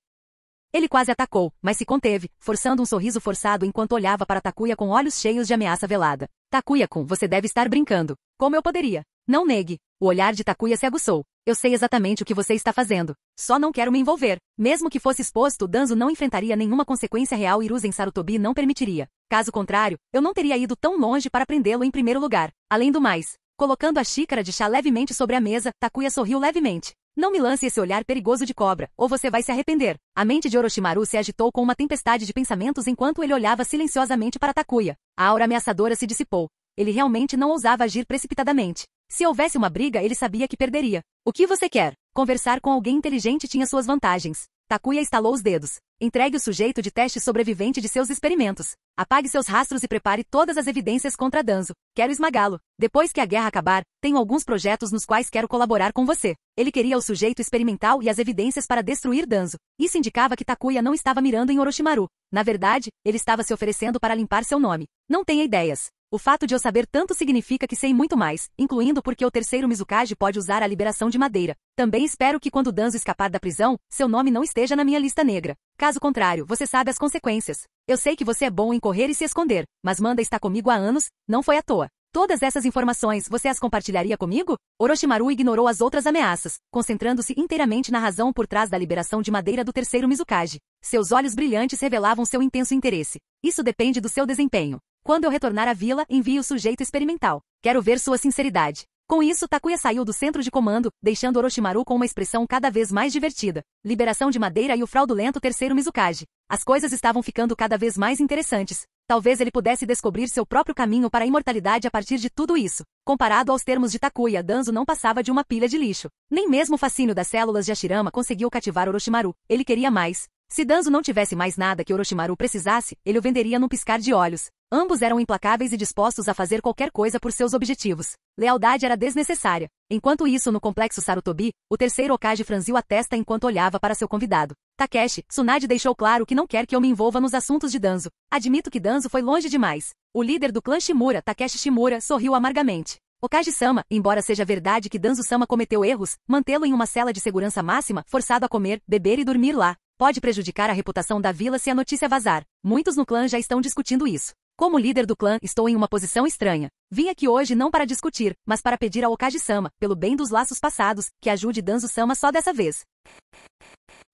S2: Ele quase atacou, mas se conteve, forçando um sorriso forçado enquanto olhava para Takuya com olhos cheios de ameaça velada. Takuya-kun, você deve estar brincando. Como eu poderia? Não negue. O olhar de Takuya se aguçou. Eu sei exatamente o que você está fazendo. Só não quero me envolver. Mesmo que fosse exposto, Danzo não enfrentaria nenhuma consequência real e Hiruzen Sarutobi não permitiria. Caso contrário, eu não teria ido tão longe para prendê-lo em primeiro lugar. Além do mais, colocando a xícara de chá levemente sobre a mesa, Takuya sorriu levemente. Não me lance esse olhar perigoso de cobra, ou você vai se arrepender. A mente de Orochimaru se agitou com uma tempestade de pensamentos enquanto ele olhava silenciosamente para Takuya. A aura ameaçadora se dissipou. Ele realmente não ousava agir precipitadamente. Se houvesse uma briga, ele sabia que perderia. O que você quer? Conversar com alguém inteligente tinha suas vantagens. Takuya estalou os dedos. Entregue o sujeito de teste sobrevivente de seus experimentos. Apague seus rastros e prepare todas as evidências contra Danzo. Quero esmagá-lo. Depois que a guerra acabar, tenho alguns projetos nos quais quero colaborar com você. Ele queria o sujeito experimental e as evidências para destruir Danzo. Isso indicava que Takuya não estava mirando em Orochimaru. Na verdade, ele estava se oferecendo para limpar seu nome. Não tenha ideias. O fato de eu saber tanto significa que sei muito mais, incluindo porque o terceiro Mizukage pode usar a liberação de madeira. Também espero que quando Danzo escapar da prisão, seu nome não esteja na minha lista negra. Caso contrário, você sabe as consequências. Eu sei que você é bom em correr e se esconder, mas Manda está comigo há anos, não foi à toa. Todas essas informações você as compartilharia comigo? Orochimaru ignorou as outras ameaças, concentrando-se inteiramente na razão por trás da liberação de madeira do terceiro Mizukage. Seus olhos brilhantes revelavam seu intenso interesse. Isso depende do seu desempenho. Quando eu retornar à vila, envie o sujeito experimental. Quero ver sua sinceridade. Com isso, Takuya saiu do centro de comando, deixando Orochimaru com uma expressão cada vez mais divertida. Liberação de madeira e o fraudulento terceiro Mizukage. As coisas estavam ficando cada vez mais interessantes. Talvez ele pudesse descobrir seu próprio caminho para a imortalidade a partir de tudo isso. Comparado aos termos de Takuya, Danzo não passava de uma pilha de lixo. Nem mesmo o fascínio das células de Hashirama conseguiu cativar Orochimaru. Ele queria mais. Se Danzo não tivesse mais nada que Orochimaru precisasse, ele o venderia num piscar de olhos. Ambos eram implacáveis e dispostos a fazer qualquer coisa por seus objetivos. Lealdade era desnecessária. Enquanto isso, no complexo Sarutobi, o terceiro Hokage franziu a testa enquanto olhava para seu convidado. Takeshi, Tsunade deixou claro que não quer que eu me envolva nos assuntos de Danzo. Admito que Danzo foi longe demais. O líder do clã Shimura, Takeshi Shimura, sorriu amargamente. Hokage-sama, embora seja verdade que Danzo-sama cometeu erros, mantê-lo em uma cela de segurança máxima, forçado a comer, beber e dormir lá, pode prejudicar a reputação da vila se a notícia vazar. Muitos no clã já estão discutindo isso. Como líder do clã, estou em uma posição estranha. Vim aqui hoje não para discutir, mas para pedir ao Hokage-sama, pelo bem dos laços passados, que ajude Danzo-sama só dessa vez.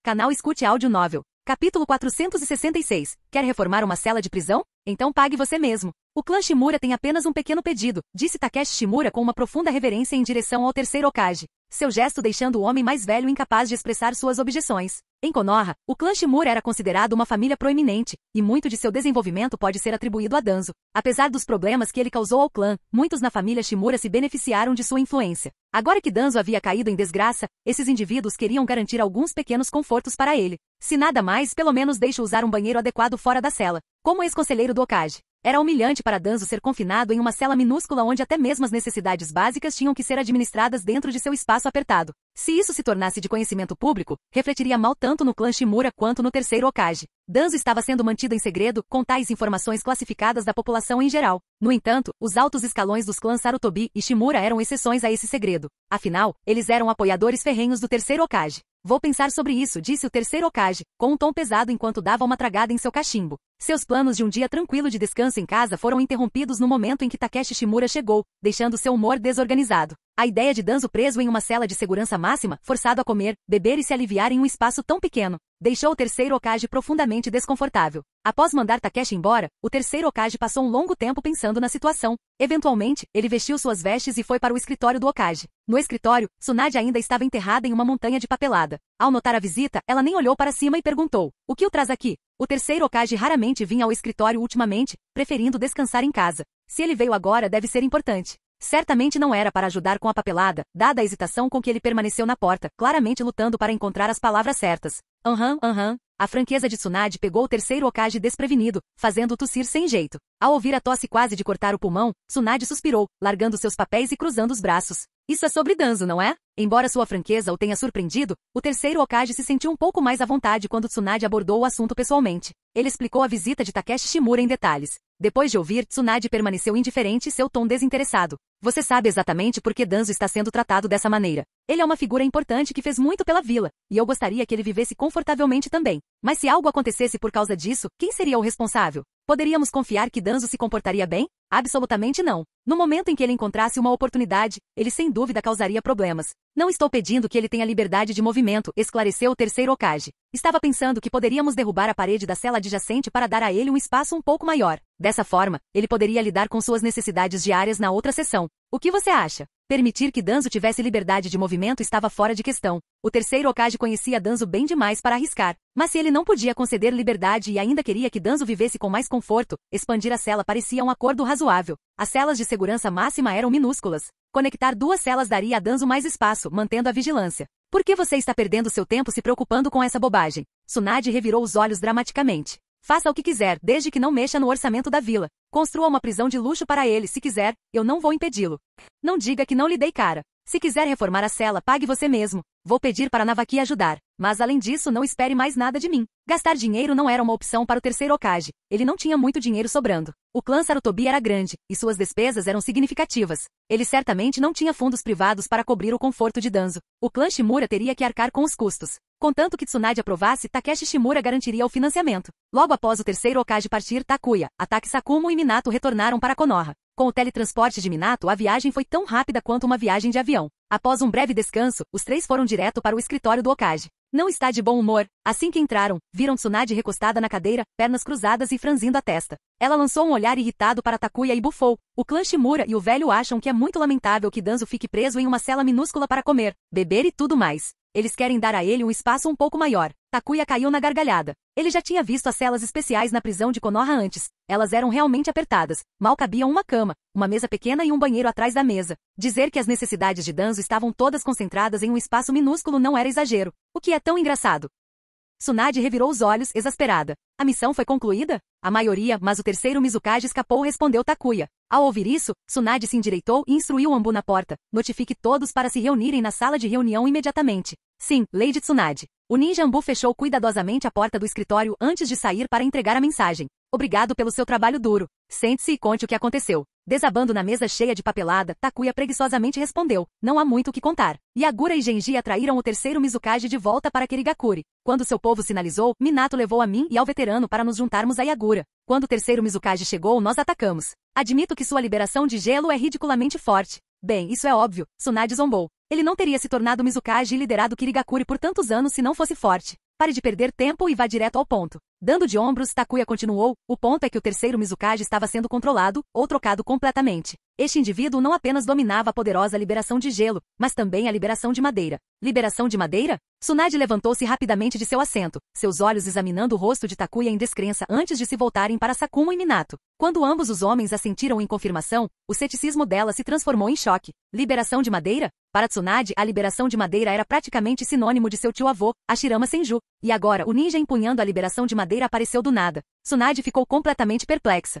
S2: Canal Escute Áudio Novel. Capítulo 466. Quer reformar uma cela de prisão? Então pague você mesmo. O clã Shimura tem apenas um pequeno pedido, disse Takeshi Shimura com uma profunda reverência em direção ao terceiro Hokage. Seu gesto deixando o homem mais velho incapaz de expressar suas objeções. Em Konoha, o clã Shimura era considerado uma família proeminente, e muito de seu desenvolvimento pode ser atribuído a Danzo. Apesar dos problemas que ele causou ao clã, muitos na família Shimura se beneficiaram de sua influência. Agora que Danzo havia caído em desgraça, esses indivíduos queriam garantir alguns pequenos confortos para ele. Se nada mais, pelo menos deixe usar um banheiro adequado fora da cela. Como ex-conselheiro do Hokage, era humilhante para Danzo ser confinado em uma cela minúscula onde até mesmo as necessidades básicas tinham que ser administradas dentro de seu espaço apertado. Se isso se tornasse de conhecimento público, refletiria mal tanto no clã Shimura quanto no terceiro Hokage. Danzo estava sendo mantido em segredo, com tais informações classificadas da população em geral. No entanto, os altos escalões dos clãs Sarutobi e Shimura eram exceções a esse segredo. Afinal, eles eram apoiadores ferrenhos do terceiro Hokage. Vou pensar sobre isso, disse o terceiro Hokage, com um tom pesado enquanto dava uma tragada em seu cachimbo. Seus planos de um dia tranquilo de descanso em casa foram interrompidos no momento em que Takeshi Shimura chegou, deixando seu humor desorganizado. A ideia de Danzo preso em uma cela de segurança máxima, forçado a comer, beber e se aliviar em um espaço tão pequeno, deixou o terceiro Hokage profundamente desconfortável. Após mandar Takeshi embora, o terceiro Hokage passou um longo tempo pensando na situação. Eventualmente, ele vestiu suas vestes e foi para o escritório do Hokage. No escritório, Tsunade ainda estava enterrada em uma montanha de papelada. Ao notar a visita, ela nem olhou para cima e perguntou: "O que o traz aqui?" O terceiro Hokage raramente vinha ao escritório ultimamente, preferindo descansar em casa. Se ele veio agora, deve ser importante. Certamente não era para ajudar com a papelada, dada a hesitação com que ele permaneceu na porta, claramente lutando para encontrar as palavras certas. A franqueza de Tsunade pegou o terceiro Hokage desprevenido, fazendo-o tossir sem jeito. Ao ouvir a tosse quase de cortar o pulmão, Tsunade suspirou, largando seus papéis e cruzando os braços. Isso é sobre Danzo, não é? Embora sua franqueza o tenha surpreendido, o terceiro Hokage se sentiu um pouco mais à vontade quando Tsunade abordou o assunto pessoalmente. Ele explicou a visita de Takeshi Shimura em detalhes. Depois de ouvir, Tsunade permaneceu indiferente e seu tom desinteressado. Você sabe exatamente por que Danzo está sendo tratado dessa maneira. Ele é uma figura importante que fez muito pela vila, e eu gostaria que ele vivesse confortavelmente também. Mas se algo acontecesse por causa disso, quem seria o responsável? Poderíamos confiar que Danzo se comportaria bem? Absolutamente não. No momento em que ele encontrasse uma oportunidade, ele sem dúvida causaria problemas. Não estou pedindo que ele tenha liberdade de movimento, esclareceu o terceiro Hokage. Estava pensando que poderíamos derrubar a parede da cela adjacente para dar a ele um espaço um pouco maior. Dessa forma, ele poderia lidar com suas necessidades diárias na outra seção. O que você acha? Permitir que Danzo tivesse liberdade de movimento estava fora de questão. O terceiro Hokage conhecia Danzo bem demais para arriscar. Mas se ele não podia conceder liberdade e ainda queria que Danzo vivesse com mais conforto, expandir a cela parecia um acordo razoável. As celas de segurança máxima eram minúsculas. Conectar duas celas daria a Danzo mais espaço, mantendo a vigilância. Por que você está perdendo seu tempo se preocupando com essa bobagem? Tsunade revirou os olhos dramaticamente. Faça o que quiser, desde que não mexa no orçamento da vila. Construa uma prisão de luxo para ele se quiser, eu não vou impedi-lo. Não diga que não lhe dei cara. Se quiser reformar a cela, pague você mesmo. Vou pedir para Navaki ajudar. Mas além disso, não espere mais nada de mim. Gastar dinheiro não era uma opção para o terceiro Hokage. Ele não tinha muito dinheiro sobrando. O clã Sarutobi era grande, e suas despesas eram significativas. Ele certamente não tinha fundos privados para cobrir o conforto de Danzo. O clã Shimura teria que arcar com os custos. Contanto que Tsunade aprovasse, Takeshi Shimura garantiria o financiamento. Logo após o terceiro Hokage partir, Takuya, Ataki Sakumo e Minato retornaram para Konoha. Com o teletransporte de Minato, a viagem foi tão rápida quanto uma viagem de avião. Após um breve descanso, os três foram direto para o escritório do Hokage. Não está de bom humor. Assim que entraram, viram Tsunade recostada na cadeira, pernas cruzadas e franzindo a testa. Ela lançou um olhar irritado para Takuya e bufou. O clã Shimura e o velho acham que é muito lamentável que Danzo fique preso em uma cela minúscula para comer, beber e tudo mais. Eles querem dar a ele um espaço um pouco maior. Takuya caiu na gargalhada. Ele já tinha visto as celas especiais na prisão de Konoha antes. Elas eram realmente apertadas. Mal cabiam uma cama, uma mesa pequena e um banheiro atrás da mesa. Dizer que as necessidades de Danzo estavam todas concentradas em um espaço minúsculo não era exagero. O que é tão engraçado? Tsunade revirou os olhos, exasperada. A missão foi concluída? A maioria, mas o terceiro Mizukage escapou, respondeu Takuya. Ao ouvir isso, Tsunade se endireitou e instruiu Anbu na porta. Notifique todos para se reunirem na sala de reunião imediatamente. Sim, Lady Tsunade. O ninja Anbu fechou cuidadosamente a porta do escritório antes de sair para entregar a mensagem. Obrigado pelo seu trabalho duro. Sente-se e conte o que aconteceu. Desabando na mesa cheia de papelada, Takuya preguiçosamente respondeu. Não há muito o que contar. Yagura e Genji atraíram o terceiro Mizukage de volta para Kirigakuri. Quando seu povo sinalizou, Minato levou a mim e ao veterano para nos juntarmos a Yagura. Quando o terceiro Mizukage chegou, nós atacamos. Admito que sua liberação de gelo é ridiculamente forte. Bem, isso é óbvio, Tsunade zombou. Ele não teria se tornado Mizukage e liderado Kirigakuri por tantos anos se não fosse forte. Pare de perder tempo e vá direto ao ponto. Dando de ombros, Takuya continuou, o ponto é que o terceiro Mizukage estava sendo controlado, ou trocado completamente. Este indivíduo não apenas dominava a poderosa liberação de gelo, mas também a liberação de madeira. Liberação de madeira? Tsunade levantou-se rapidamente de seu assento, seus olhos examinando o rosto de Takuya em descrença antes de se voltarem para Sakumo e Minato. Quando ambos os homens assentiram em confirmação, o ceticismo dela se transformou em choque. Liberação de madeira? Para Tsunade, a liberação de madeira era praticamente sinônimo de seu tio-avô, Hashirama Senju. E agora, o ninja empunhando a liberação de madeira apareceu do nada. Tsunade ficou completamente perplexa.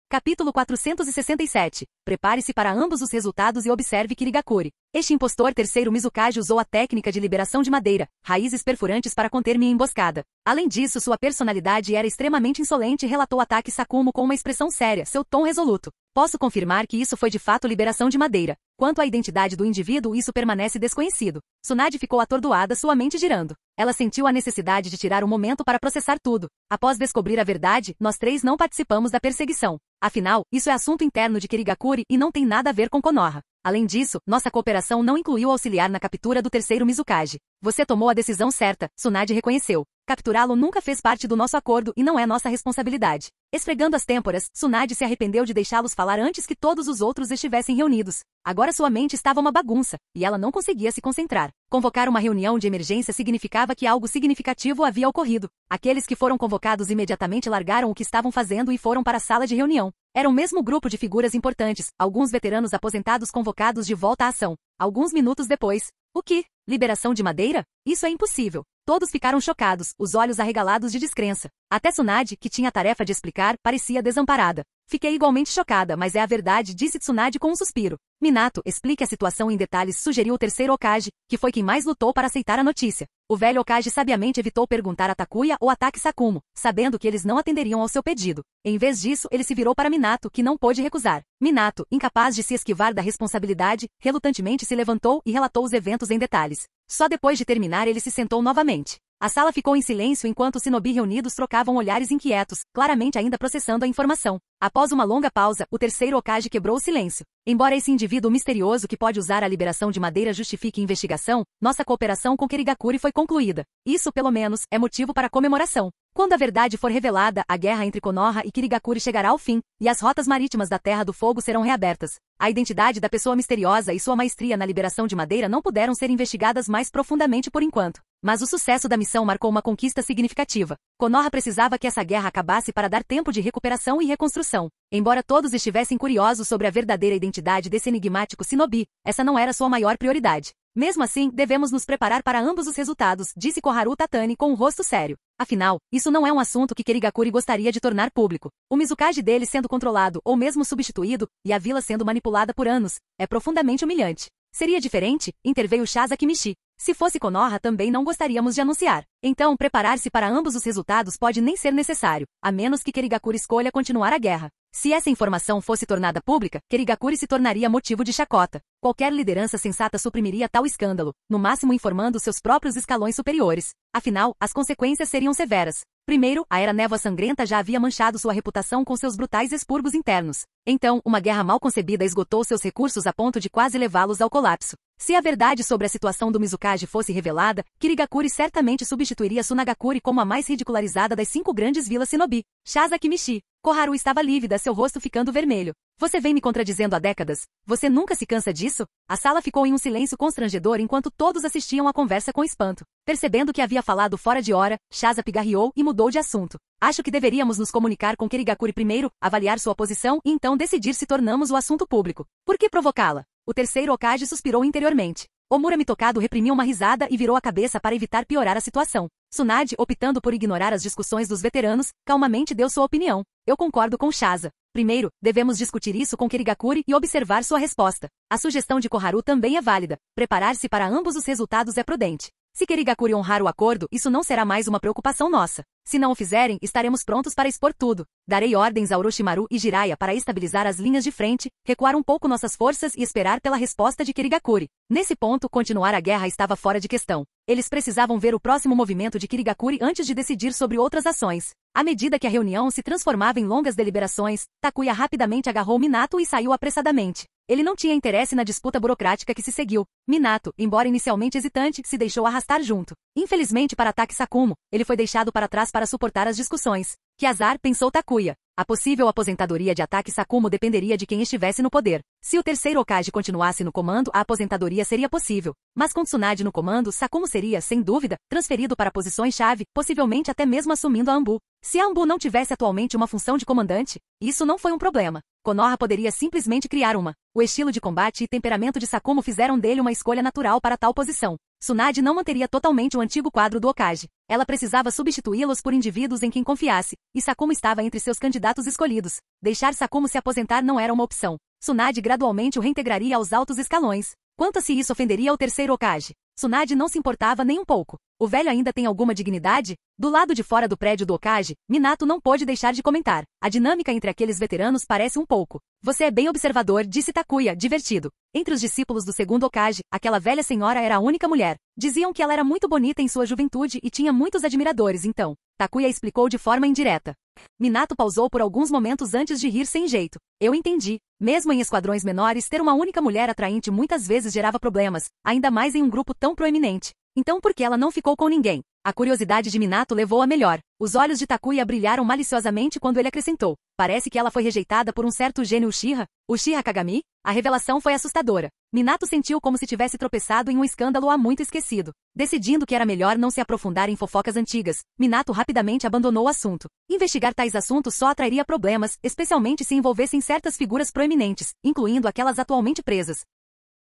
S2: Capítulo 467. Prepare-se para ambos os resultados e observe Kirigakuri. Este impostor terceiro Mizukage usou a técnica de liberação de madeira, raízes perfurantes para conter minha emboscada. Além disso, sua personalidade era extremamente insolente, relatou Ataki Sakumo com uma expressão séria, seu tom resoluto. Posso confirmar que isso foi de fato liberação de madeira. Quanto à identidade do indivíduo, isso permanece desconhecido. Tsunade ficou atordoada, sua mente girando. Ela sentiu a necessidade de tirar um momento para processar tudo. Após descobrir a verdade, nós três não participamos da perseguição. Afinal, isso é assunto interno de Kirigakuri e não tem nada a ver com Konoha. Além disso, nossa cooperação não incluiu auxiliar na captura do terceiro Mizukage. Você tomou a decisão certa, Tsunade reconheceu. Capturá-lo nunca fez parte do nosso acordo e não é nossa responsabilidade. Esfregando as têmporas, Tsunade se arrependeu de deixá-los falar antes que todos os outros estivessem reunidos. Agora sua mente estava uma bagunça, e ela não conseguia se concentrar. Convocar uma reunião de emergência significava que algo significativo havia ocorrido. Aqueles que foram convocados imediatamente largaram o que estavam fazendo e foram para a sala de reunião. Era o mesmo grupo de figuras importantes, alguns veteranos aposentados convocados de volta à ação. Alguns minutos depois. O que? Liberação de madeira? Isso é impossível. Todos ficaram chocados, os olhos arregalados de descrença. Até Tsunade, que tinha a tarefa de explicar, parecia desamparada. Fiquei igualmente chocada, mas é a verdade, disse Tsunade com um suspiro. Minato, explique a situação em detalhes, sugeriu o terceiro Hokage, que foi quem mais lutou para aceitar a notícia. O velho Hokage sabiamente evitou perguntar a Takuya ou Ataki Sakumo, sabendo que eles não atenderiam ao seu pedido. Em vez disso, ele se virou para Minato, que não pôde recusar. Minato, incapaz de se esquivar da responsabilidade, relutantemente se levantou e relatou os eventos em detalhes. Só depois de terminar ele se sentou novamente. A sala ficou em silêncio enquanto os shinobi reunidos trocavam olhares inquietos, claramente ainda processando a informação. Após uma longa pausa, o terceiro Hokage quebrou o silêncio. Embora esse indivíduo misterioso que pode usar a liberação de madeira justifique investigação, nossa cooperação com Kirigakuri foi concluída. Isso, pelo menos, é motivo para comemoração. Quando a verdade for revelada, a guerra entre Konoha e Kirigakuri chegará ao fim, e as rotas marítimas da Terra do Fogo serão reabertas. A identidade da pessoa misteriosa e sua maestria na liberação de madeira não puderam ser investigadas mais profundamente por enquanto. Mas o sucesso da missão marcou uma conquista significativa. Konoha precisava que essa guerra acabasse para dar tempo de recuperação e reconstrução. Embora todos estivessem curiosos sobre a verdadeira identidade desse enigmático shinobi, essa não era sua maior prioridade. Mesmo assim, devemos nos preparar para ambos os resultados, disse Koharu Tatani com um rosto sério. Afinal, isso não é um assunto que Kirigakuri gostaria de tornar público. O Mizukage dele sendo controlado ou mesmo substituído, e a vila sendo manipulada por anos, é profundamente humilhante. Seria diferente, interveio Shasa Kimichi. Se fosse Konoha também não gostaríamos de anunciar. Então, preparar-se para ambos os resultados pode nem ser necessário, a menos que Kirigakuri escolha continuar a guerra. Se essa informação fosse tornada pública, Kirigakuri se tornaria motivo de chacota. Qualquer liderança sensata suprimiria tal escândalo, no máximo informando seus próprios escalões superiores. Afinal, as consequências seriam severas. Primeiro, a Era Névoa Sangrenta já havia manchado sua reputação com seus brutais expurgos internos. Então, uma guerra mal concebida esgotou seus recursos a ponto de quase levá-los ao colapso. Se a verdade sobre a situação do Mizukage fosse revelada, Kirigakuri certamente substituiria Sunagakure como a mais ridicularizada das 5 grandes vilas shinobi. Shasa Kimichi. Koharu estava lívida, seu rosto ficando vermelho. Você vem me contradizendo há décadas? Você nunca se cansa disso? A sala ficou em um silêncio constrangedor enquanto todos assistiam à conversa com espanto. Percebendo que havia falado fora de hora, Shasa pigarreou e mudou de assunto. Acho que deveríamos nos comunicar com Kirigakuri primeiro, avaliar sua posição e então decidir se tornamos o assunto público. Por que provocá-la? O terceiro Hokage suspirou interiormente. Omura Mitokado reprimiu uma risada e virou a cabeça para evitar piorar a situação. Tsunade, optando por ignorar as discussões dos veteranos, calmamente deu sua opinião. Eu concordo com Shasa. Primeiro, devemos discutir isso com Kirigakuri e observar sua resposta. A sugestão de Koharu também é válida. Preparar-se para ambos os resultados é prudente. Se Kirigakuri honrar o acordo, isso não será mais uma preocupação nossa. Se não o fizerem, estaremos prontos para expor tudo. Darei ordens a Orochimaru e Jiraiya para estabilizar as linhas de frente, recuar um pouco nossas forças e esperar pela resposta de Kirigakuri. Nesse ponto, continuar a guerra estava fora de questão. Eles precisavam ver o próximo movimento de Kirigakuri antes de decidir sobre outras ações. À medida que a reunião se transformava em longas deliberações, Takuya rapidamente agarrou Minato e saiu apressadamente. Ele não tinha interesse na disputa burocrática que se seguiu. Minato, embora inicialmente hesitante, se deixou arrastar junto. Infelizmente para Taki Sakumo, ele foi deixado para trás para suportar as discussões. Que azar, pensou Takuya. A possível aposentadoria de Ataki Sakumo dependeria de quem estivesse no poder. Se o terceiro Hokage continuasse no comando, a aposentadoria seria possível. Mas com Tsunade no comando, Sakumo seria, sem dúvida, transferido para posições-chave, possivelmente até mesmo assumindo a Anbu. Se a Anbu não tivesse atualmente uma função de comandante, isso não foi um problema. Konoha poderia simplesmente criar uma. O estilo de combate e temperamento de Sakumo fizeram dele uma escolha natural para tal posição. Tsunade não manteria totalmente o antigo quadro do Hokage. Ela precisava substituí-los por indivíduos em quem confiasse, e Sakumo estava entre seus candidatos escolhidos. Deixar Sakumo se aposentar não era uma opção. Tsunade gradualmente o reintegraria aos altos escalões. Quanto a se isso ofenderia o terceiro Hokage? Tsunade não se importava nem um pouco. O velho ainda tem alguma dignidade? Do lado de fora do prédio do Hokage, Minato não pôde deixar de comentar. A dinâmica entre aqueles veteranos parece um pouco. Você é bem observador, disse Takuya, divertido. Entre os discípulos do segundo Hokage, aquela velha senhora era a única mulher. Diziam que ela era muito bonita em sua juventude e tinha muitos admiradores, então. Takuya explicou de forma indireta. Minato pausou por alguns momentos antes de rir sem jeito. Eu entendi. Mesmo em esquadrões menores, ter uma única mulher atraente muitas vezes gerava problemas, ainda mais em um grupo tão proeminente. Então por que ela não ficou com ninguém? A curiosidade de Minato levou a melhor. Os olhos de Takuya brilharam maliciosamente quando ele acrescentou. Parece que ela foi rejeitada por um certo gênio Uchiha. Uchiha Kagami? A revelação foi assustadora. Minato sentiu como se tivesse tropeçado em um escândalo há muito esquecido. Decidindo que era melhor não se aprofundar em fofocas antigas, Minato rapidamente abandonou o assunto. Investigar tais assuntos só atrairia problemas, especialmente se envolvessem certas figuras proeminentes, incluindo aquelas atualmente presas.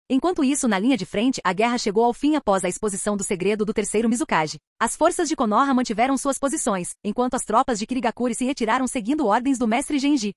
S2: Enquanto isso, na linha de frente, a guerra chegou ao fim após a exposição do segredo do terceiro Mizukage. As forças de Konoha mantiveram suas posições, enquanto as tropas de Kirigakuri se retiraram seguindo ordens do mestre Genji.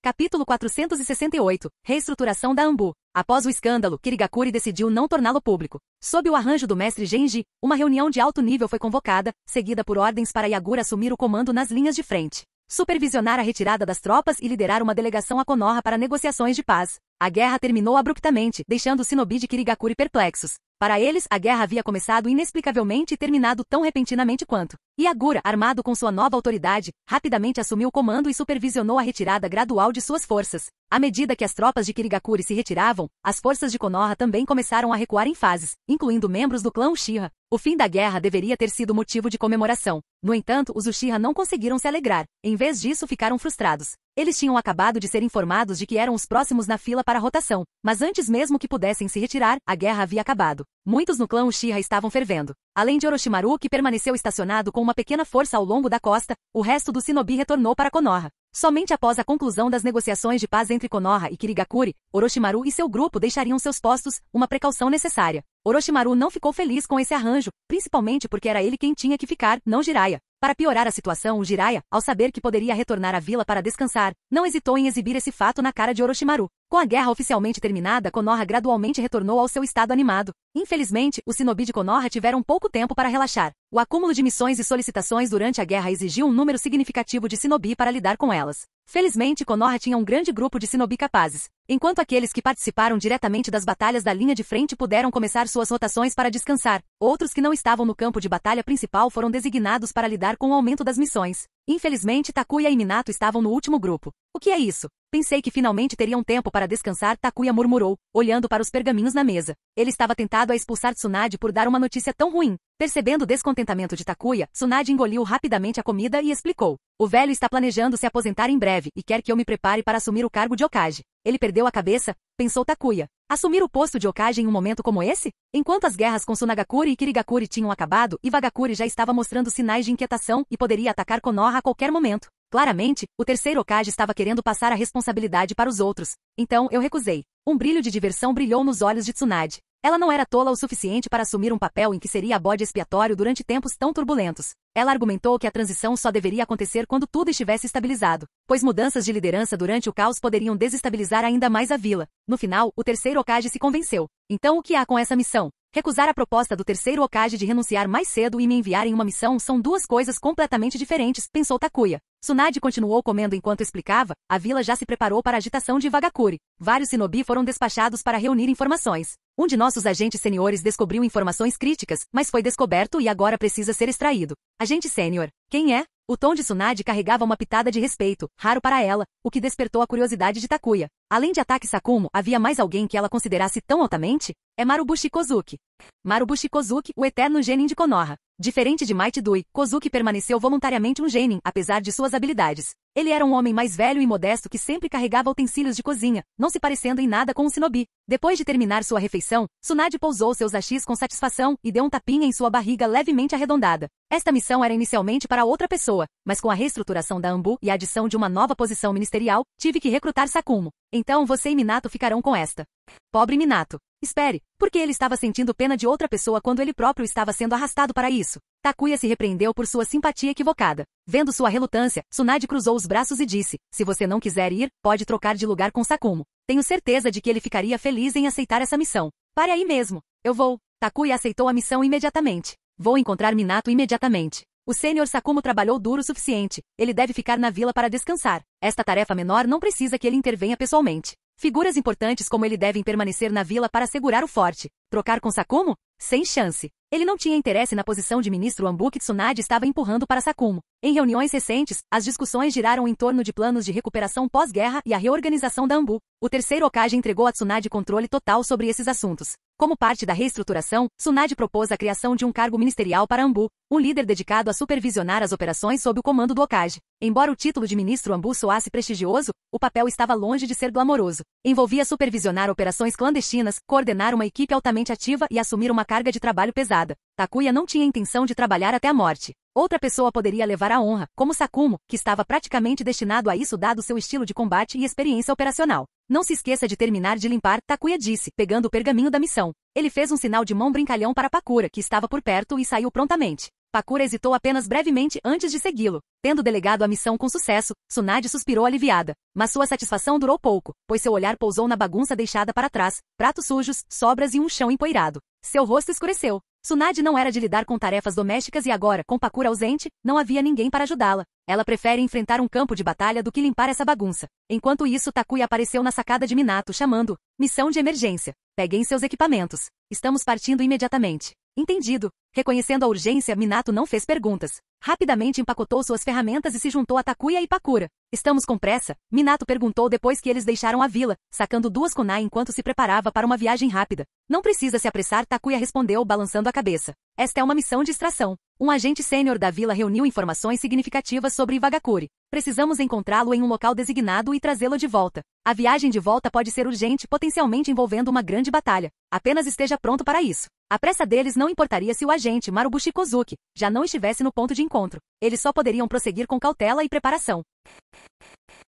S2: Capítulo 468. Reestruturação da Anbu. Após o escândalo, Kirigakuri decidiu não torná-lo público. Sob o arranjo do mestre Genji, uma reunião de alto nível foi convocada, seguida por ordens para Yagura assumir o comando nas linhas de frente, supervisionar a retirada das tropas e liderar uma delegação a Konoha para negociações de paz. A guerra terminou abruptamente, deixando os shinobi de Kirigakuri perplexos. Para eles, a guerra havia começado inexplicavelmente e terminado tão repentinamente quanto. Yagura, armado com sua nova autoridade, rapidamente assumiu o comando e supervisionou a retirada gradual de suas forças. À medida que as tropas de Kirigakuri se retiravam, as forças de Konoha também começaram a recuar em fases, incluindo membros do clã Uchiha. O fim da guerra deveria ter sido motivo de comemoração. No entanto, os Uchiha não conseguiram se alegrar. Em vez disso, ficaram frustrados. Eles tinham acabado de ser informados de que eram os próximos na fila para a rotação, mas antes mesmo que pudessem se retirar, a guerra havia acabado. Muitos no clã Uchiha estavam fervendo. Além de Orochimaru, que permaneceu estacionado com uma pequena força ao longo da costa, o resto do shinobi retornou para Konoha. Somente após a conclusão das negociações de paz entre Konoha e Kirigakuri, Orochimaru e seu grupo deixariam seus postos, uma precaução necessária. Orochimaru não ficou feliz com esse arranjo, principalmente porque era ele quem tinha que ficar, não Jiraiya. Para piorar a situação, o Jiraiya, ao saber que poderia retornar à vila para descansar, não hesitou em exibir esse fato na cara de Orochimaru. Com a guerra oficialmente terminada, Konoha gradualmente retornou ao seu estado animado. Infelizmente, os shinobi de Konoha tiveram pouco tempo para relaxar. O acúmulo de missões e solicitações durante a guerra exigiu um número significativo de shinobi para lidar com elas. Felizmente, Konoha tinha um grande grupo de shinobi capazes. Enquanto aqueles que participaram diretamente das batalhas da linha de frente puderam começar suas rotações para descansar, outros que não estavam no campo de batalha principal foram designados para lidar com o aumento das missões. Infelizmente, Takuya e Minato estavam no último grupo. O que é isso? Pensei que finalmente teriam tempo para descansar, Takuya murmurou, olhando para os pergaminhos na mesa. Ele estava tentado a expulsar Tsunade por dar uma notícia tão ruim. Percebendo o descontentamento de Takuya, Tsunade engoliu rapidamente a comida e explicou. O velho está planejando se aposentar em breve e quer que eu me prepare para assumir o cargo de Hokage. Ele perdeu a cabeça? Pensou Takuya. Assumir o posto de Hokage em um momento como esse? Enquanto as guerras com Sunagakure e Kirigakure tinham acabado, Iwagakure já estava mostrando sinais de inquietação e poderia atacar Konoha a qualquer momento. Claramente, o terceiro Hokage estava querendo passar a responsabilidade para os outros. Então, eu recusei. Um brilho de diversão brilhou nos olhos de Tsunade. Ela não era tola o suficiente para assumir um papel em que seria a bode expiatório durante tempos tão turbulentos. Ela argumentou que a transição só deveria acontecer quando tudo estivesse estabilizado, pois mudanças de liderança durante o caos poderiam desestabilizar ainda mais a vila. No final, o terceiro Hokage se convenceu. Então o que há com essa missão? Recusar a proposta do terceiro Hokage de renunciar mais cedo e me enviar em uma missão são duas coisas completamente diferentes, pensou Takuya. Tsunade continuou comendo enquanto explicava, a vila já se preparou para a agitação de Iwagakure. Vários shinobi foram despachados para reunir informações. Um de nossos agentes seniores descobriu informações críticas, mas foi descoberto e agora precisa ser extraído. Agente sênior. Quem é? O tom de Tsunade carregava uma pitada de respeito, raro para ela, o que despertou a curiosidade de Takuya. Além de Ataki Sakumo, havia mais alguém que ela considerasse tão altamente? É Marubushi Kozuki. Marubushi Kozuki, o eterno genin de Konoha. Diferente de Might Dui, Kozuki permaneceu voluntariamente um genin, apesar de suas habilidades. Ele era um homem mais velho e modesto que sempre carregava utensílios de cozinha, não se parecendo em nada com um shinobi. Depois de terminar sua refeição, Tsunade pousou seus hashis com satisfação e deu um tapinha em sua barriga levemente arredondada. Esta missão era inicialmente para outra pessoa, mas com a reestruturação da Anbu e a adição de uma nova posição ministerial, tive que recrutar Sakumo. Então você e Minato ficarão com esta. Pobre Minato. Espere, porque ele estava sentindo pena de outra pessoa quando ele próprio estava sendo arrastado para isso. Takuya se repreendeu por sua simpatia equivocada. Vendo sua relutância, Tsunade cruzou os braços e disse, se você não quiser ir, pode trocar de lugar com Sakumo. Tenho certeza de que ele ficaria feliz em aceitar essa missão. Pare aí mesmo. Eu vou. Takuya aceitou a missão imediatamente. Vou encontrar Minato imediatamente. O sênior Sakumo trabalhou duro o suficiente. Ele deve ficar na vila para descansar. Esta tarefa menor não precisa que ele intervenha pessoalmente. Figuras importantes como ele devem permanecer na vila para segurar o forte. Trocar com Sakumo? Sem chance. Ele não tinha interesse na posição de ministro Anbu que Tsunade estava empurrando para Sakumo. Em reuniões recentes, as discussões giraram em torno de planos de recuperação pós-guerra e a reorganização da Anbu. O terceiro Hokage entregou a Tsunade controle total sobre esses assuntos. Como parte da reestruturação, Tsunade propôs a criação de um cargo ministerial para Anbu, um líder dedicado a supervisionar as operações sob o comando do Hokage. Embora o título de ministro Anbu soasse prestigioso, o papel estava longe de ser glamouroso. Envolvia supervisionar operações clandestinas, coordenar uma equipe altamente ativa e assumir uma carga de trabalho pesada. Takuya não tinha intenção de trabalhar até a morte. Outra pessoa poderia levar a honra, como Sakumo, que estava praticamente destinado a isso dado seu estilo de combate e experiência operacional. Não se esqueça de terminar de limpar, Takuya disse, pegando o pergaminho da missão. Ele fez um sinal de mão brincalhão para Pakura, que estava por perto e saiu prontamente. Pakura hesitou apenas brevemente antes de segui-lo. Tendo delegado a missão com sucesso, Tsunade suspirou aliviada. Mas sua satisfação durou pouco, pois seu olhar pousou na bagunça deixada para trás, pratos sujos, sobras e um chão empoeirado. Seu rosto escureceu. Tsunade não era de lidar com tarefas domésticas e agora, com Pakura ausente, não havia ninguém para ajudá-la. Ela prefere enfrentar um campo de batalha do que limpar essa bagunça. Enquanto isso, Takuya apareceu na sacada de Minato chamando, missão de emergência. Peguem seus equipamentos. Estamos partindo imediatamente. Entendido. Reconhecendo a urgência, Minato não fez perguntas. Rapidamente empacotou suas ferramentas e se juntou a Takuya e Pakura. Estamos com pressa? Minato perguntou depois que eles deixaram a vila, sacando 2 kunai enquanto se preparava para uma viagem rápida. Não precisa se apressar, Takuya respondeu balançando a cabeça. Esta é uma missão de extração. Um agente sênior da vila reuniu informações significativas sobre Iwagakure. Precisamos encontrá-lo em um local designado e trazê-lo de volta. A viagem de volta pode ser urgente, potencialmente envolvendo uma grande batalha. Apenas esteja pronto para isso. A pressa deles não importaria se o agente Marubushi Kozuki já não estivesse no ponto de encontro. Eles só poderiam prosseguir com cautela e preparação.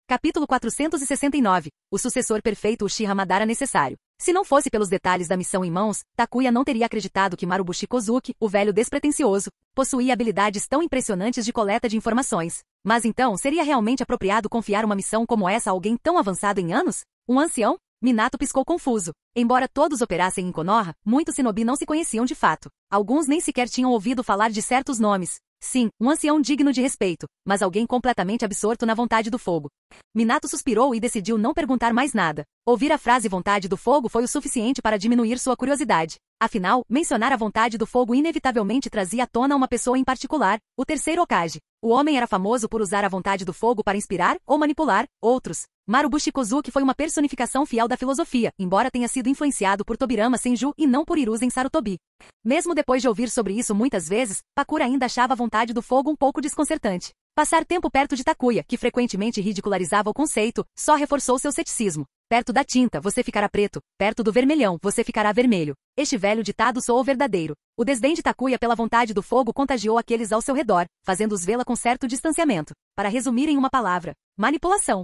S2: Capítulo 469. O sucessor perfeito Uchiha Madara necessário. Se não fosse pelos detalhes da missão em mãos, Takuya não teria acreditado que Marubushi Kozuki, o velho despretensioso, possuía habilidades tão impressionantes de coleta de informações. Mas então, seria realmente apropriado confiar uma missão como essa a alguém tão avançado em anos? Um ancião? Minato piscou confuso. Embora todos operassem em Konoha, muitos shinobi não se conheciam de fato. Alguns nem sequer tinham ouvido falar de certos nomes. Sim, um ancião digno de respeito, mas alguém completamente absorto na vontade do fogo. Minato suspirou e decidiu não perguntar mais nada. Ouvir a frase vontade do fogo foi o suficiente para diminuir sua curiosidade. Afinal, mencionar a vontade do fogo inevitavelmente trazia à tona uma pessoa em particular, o terceiro Hokage. O homem era famoso por usar a vontade do fogo para inspirar ou manipular outros. Marubushi Kozuki foi uma personificação fiel da filosofia, embora tenha sido influenciado por Tobirama Senju e não por Hiruzen Sarutobi. Mesmo depois de ouvir sobre isso muitas vezes, Pakura ainda achava a vontade do fogo um pouco desconcertante. Passar tempo perto de Takuya, que frequentemente ridicularizava o conceito, só reforçou seu ceticismo. Perto da tinta, você ficará preto. Perto do vermelhão, você ficará vermelho. Este velho ditado soou verdadeiro. O desdém de Takuya pela vontade do fogo contagiou aqueles ao seu redor, fazendo-os vê-la com certo distanciamento. Para resumir em uma palavra, manipulação.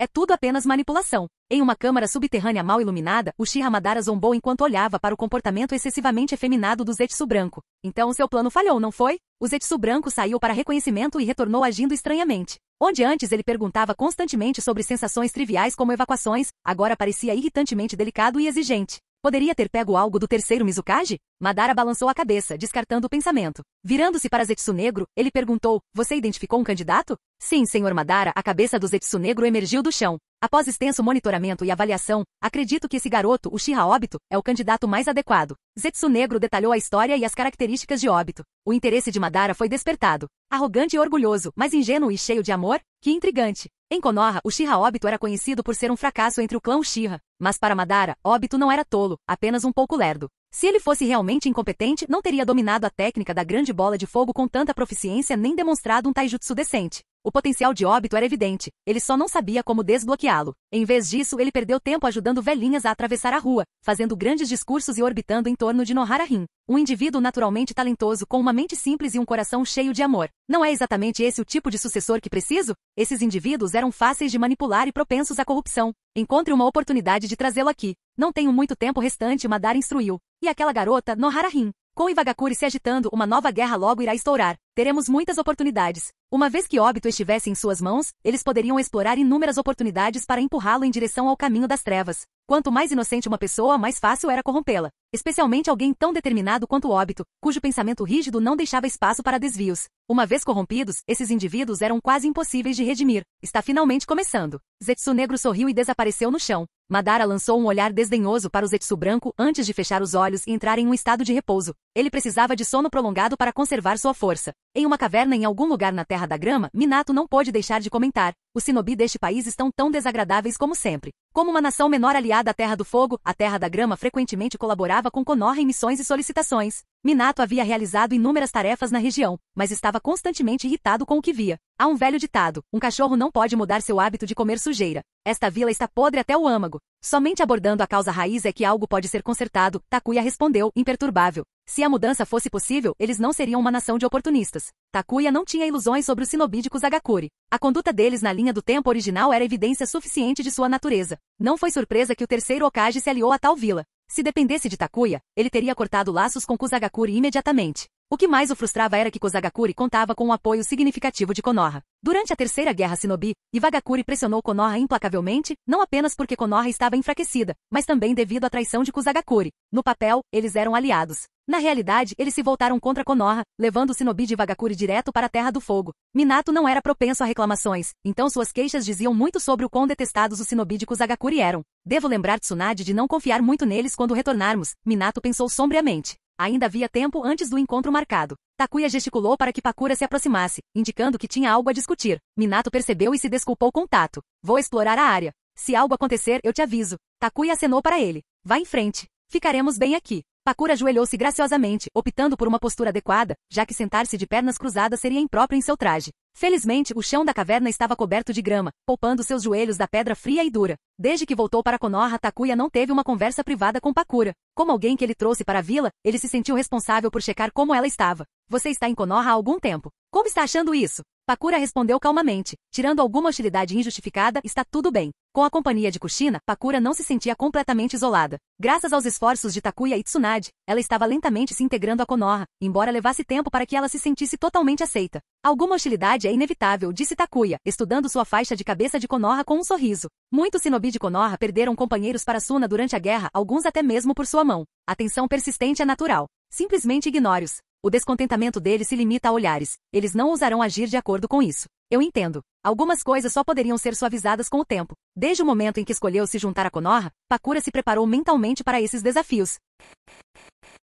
S2: É tudo apenas manipulação. Em uma câmara subterrânea mal iluminada, Uchiha Madara zombou enquanto olhava para o comportamento excessivamente efeminado do Zetsu branco. Então seu plano falhou, não foi? O Zetsu branco saiu para reconhecimento e retornou agindo estranhamente. Onde antes ele perguntava constantemente sobre sensações triviais como evacuações, agora parecia irritantemente delicado e exigente. Poderia ter pego algo do terceiro Mizukage? Madara balançou a cabeça, descartando o pensamento. Virando-se para Zetsu Negro, ele perguntou, você identificou um candidato? Sim, senhor Madara, a cabeça do Zetsu Negro emergiu do chão. Após extenso monitoramento e avaliação, acredito que esse garoto, Uchiha Obito, é o candidato mais adequado. Zetsu Negro detalhou a história e as características de Obito. O interesse de Madara foi despertado. Arrogante e orgulhoso, mas ingênuo e cheio de amor? Que intrigante. Em Konoha, Uchiha Obito era conhecido por ser um fracasso entre o clã Uchiha. Mas para Madara, Obito não era tolo, apenas um pouco lerdo. Se ele fosse realmente incompetente, não teria dominado a técnica da grande bola de fogo com tanta proficiência nem demonstrado um taijutsu decente. O potencial de Obito era evidente, ele só não sabia como desbloqueá-lo. Em vez disso, ele perdeu tempo ajudando velhinhas a atravessar a rua, fazendo grandes discursos e orbitando em torno de Nohara-Rin. Um indivíduo naturalmente talentoso com uma mente simples e um coração cheio de amor. Não é exatamente esse o tipo de sucessor que preciso? Esses indivíduos eram fáceis de manipular e propensos à corrupção. Encontre uma oportunidade de trazê-lo aqui. Não tenho muito tempo restante, Madara instruiu. E aquela garota, Nohara-Rin. Com Iwagakure se agitando, uma nova guerra logo irá estourar. Teremos muitas oportunidades. Uma vez que Obito estivesse em suas mãos, eles poderiam explorar inúmeras oportunidades para empurrá-lo em direção ao caminho das trevas. Quanto mais inocente uma pessoa, mais fácil era corrompê-la. Especialmente alguém tão determinado quanto Obito, cujo pensamento rígido não deixava espaço para desvios. Uma vez corrompidos, esses indivíduos eram quase impossíveis de redimir. Está finalmente começando. Zetsu Negro sorriu e desapareceu no chão. Madara lançou um olhar desdenhoso para o Zetsu branco antes de fechar os olhos e entrar em um estado de repouso. Ele precisava de sono prolongado para conservar sua força. Em uma caverna em algum lugar na Terra da Grama, Minato não pôde deixar de comentar. Os shinobi deste país estão tão desagradáveis como sempre. Como uma nação menor aliada à Terra do Fogo, a Terra da Grama frequentemente colaborava com Konoha em missões e solicitações. Minato havia realizado inúmeras tarefas na região, mas estava constantemente irritado com o que via. Há um velho ditado, um cachorro não pode mudar seu hábito de comer sujeira. Esta vila está podre até o âmago. Somente abordando a causa raiz é que algo pode ser consertado, Takuya respondeu, imperturbável. Se a mudança fosse possível, eles não seriam uma nação de oportunistas. Takuya não tinha ilusões sobre os shinobi de Kusagakure. A conduta deles na linha do tempo original era evidência suficiente de sua natureza. Não foi surpresa que o terceiro Hokage se aliou a tal vila. Se dependesse de Takuya, ele teria cortado laços com Kusagakure imediatamente. O que mais o frustrava era que Kusagakure contava com um apoio significativo de Konoha. Durante a Terceira Guerra Shinobi, Iwagakure pressionou Konoha implacavelmente, não apenas porque Konoha estava enfraquecida, mas também devido à traição de Kusagakure. No papel, eles eram aliados. Na realidade, eles se voltaram contra Konoha, levando o shinobi de Iwagakure direto para a Terra do Fogo. Minato não era propenso a reclamações, então suas queixas diziam muito sobre o quão detestados os shinobi de Kusagakure eram. Devo lembrar Tsunade de não confiar muito neles quando retornarmos, Minato pensou sombriamente. Ainda havia tempo antes do encontro marcado. Takuya gesticulou para que Pakura se aproximasse, indicando que tinha algo a discutir. Minato percebeu e se desculpou com tato. Vou explorar a área. Se algo acontecer, eu te aviso. Takuya acenou para ele. Vá em frente. Ficaremos bem aqui. Pakura ajoelhou-se graciosamente, optando por uma postura adequada, já que sentar-se de pernas cruzadas seria impróprio em seu traje. Felizmente, o chão da caverna estava coberto de grama, poupando seus joelhos da pedra fria e dura. Desde que voltou para Konoha, Takuya não teve uma conversa privada com Pakura. Como alguém que ele trouxe para a vila, ele se sentiu responsável por checar como ela estava. Você está em Konoha há algum tempo. Como está achando isso? Pakura respondeu calmamente, tirando alguma hostilidade injustificada, está tudo bem. Com a companhia de Kushina, Pakura não se sentia completamente isolada. Graças aos esforços de Takuya e Tsunade, ela estava lentamente se integrando a Konoha, embora levasse tempo para que ela se sentisse totalmente aceita. Alguma hostilidade é inevitável, disse Takuya, estudando sua faixa de cabeça de Konoha com um sorriso. Muitos shinobi de Konoha perderam companheiros para Suna durante a guerra, alguns até mesmo por sua mão. A tensão persistente é natural. Simplesmente ignore-os. O descontentamento deles se limita a olhares. Eles não ousarão agir de acordo com isso. Eu entendo. Algumas coisas só poderiam ser suavizadas com o tempo. Desde o momento em que escolheu se juntar a Konoha, Pakura se preparou mentalmente para esses desafios.